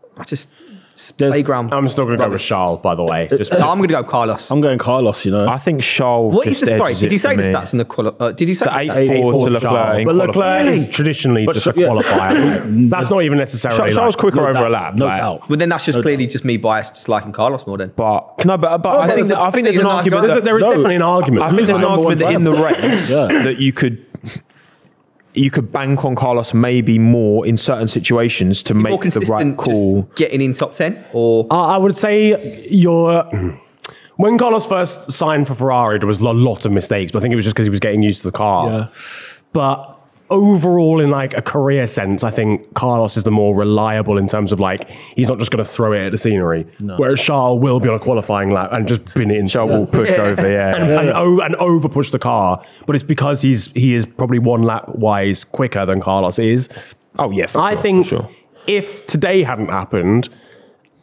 playground. I'm still going to go with Charles, by the way. Just No, I'm going to go Carlos. I'm going Carlos, I think Charles. What is just the sorry? edges Did you it say for the me. stats in the did you say The 8-4 to Leclerc in But Leclerc qualifying. is traditionally just a qualifier. That's not even necessarily. Charles quicker no over doubt, a lap. no like, doubt. But then that's just clearly just me biased, just liking Carlos more. Then But I think there's he's an a nice argument. guy. that- There is definitely an argument. I think Who's there's an the number argument that one in the driver? race Yeah. that you could bank on Carlos maybe more in certain situations to more make the consistent, right call. just getting in top 10, or I would say when Carlos first signed for Ferrari, there was a lot of mistakes, but I think it was just because he was getting used to the car. Yeah. But overall, in like a career sense, I think Carlos is the more reliable in terms of like, he's not just going to throw it at the scenery. Whereas Charles will be on a qualifying lap and just bin it in. Charles will push over, And over push the car. But it's because he is probably 1 lap wise quicker than Carlos is. Oh yeah, for I sure, think for sure. if today hadn't happened,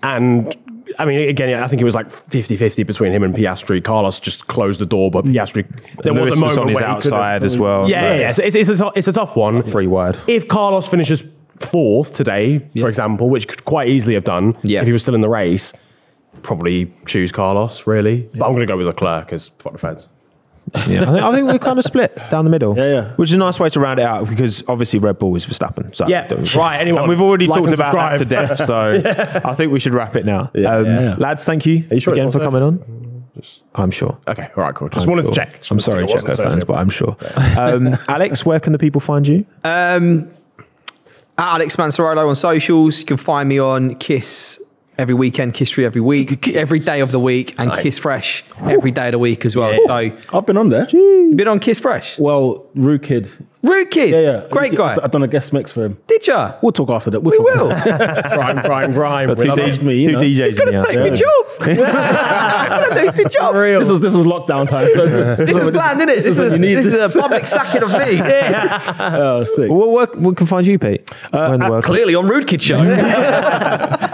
and I mean, again, I think it was like 50-50 between him and Piastri. Carlos just closed the door, but Piastri, there was Lewis a moment on his where he could've- outside as well. Yeah. So it's a tough one. 3 wide. If Carlos finishes 4th today, for example, which could quite easily have done if he was still in the race, probably choose Carlos, really. But I'm going to go with Leclerc because fuck the feds. Yeah, I think we're kind of split down the middle. Yeah. Which is a nice way to round it out because obviously Red Bull is Verstappen. So Yeah, right, anyone. And we've already Like talked and about that to subscribe. death. So I think we should wrap it now. Lads, thank you, you sure again it's for not coming on. I'm sure. Okay, all right, cool. Just I'm wanted sure. to check. I'm sorry, Checo fans, but I'm sure. Alex, where can the people find you? at Alex Mancerolo on socials. You can find me on Kiss every weekend, Kiss Free every week, every day of the week, and Kiss Fresh every day of the week as well. So I've been on there. you've been on Kiss Fresh. Well, Rue Kid Rude Kid. Yeah. Great guy. I've done a guest mix for him. Did ya? We'll talk after that. We will. Grime. Two DJs. He's going to take my job. I don't know, it's my job. This was lockdown time. So This is planned, isn't it? This is a public sacking of me. oh, sick. Where we can find you, Pete? Where in the world? Clearly on Rude Kid Show.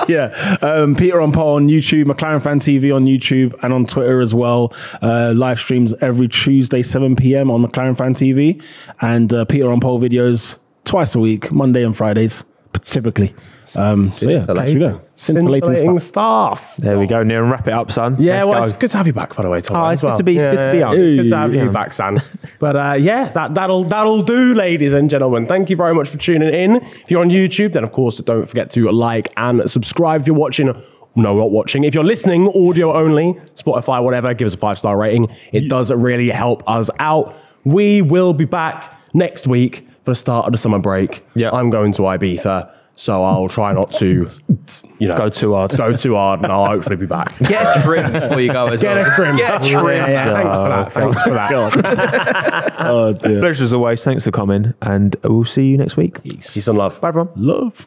Yeah. Peter on Pole on YouTube, McLaren Fan TV on YouTube and on Twitter as well. Live streams every Tuesday, 7 p.m. on McLaren Fan TV. And Peter on Pole videos twice a week, Monday and Fridays, typically. So yeah, catch you there. Scintillating stuff. There we go, Niran. Wrap it up, son. Yeah, Let's it's good to have you back, by the way, Tom. Oh, as it's good to be on. It's good to have you back, son. But that'll do, ladies and gentlemen. Thank you very much for tuning in. If you're on YouTube, then of course don't forget to like and subscribe. If you're watching, no, not watching. If you're listening, audio only, Spotify, whatever, give us a 5-star rating. It does really help us out. We will be back next week for the start of the summer break. Yeah, I'm going to Ibiza. So I'll try not to, go too hard. And I'll hopefully be back. Get a trim before you go as well. Get a trim. Yeah. Thanks for that. Oh, dear. Pleasure as always. Thanks for coming, and we'll see you next week. Peace and love. Bye, everyone. Love.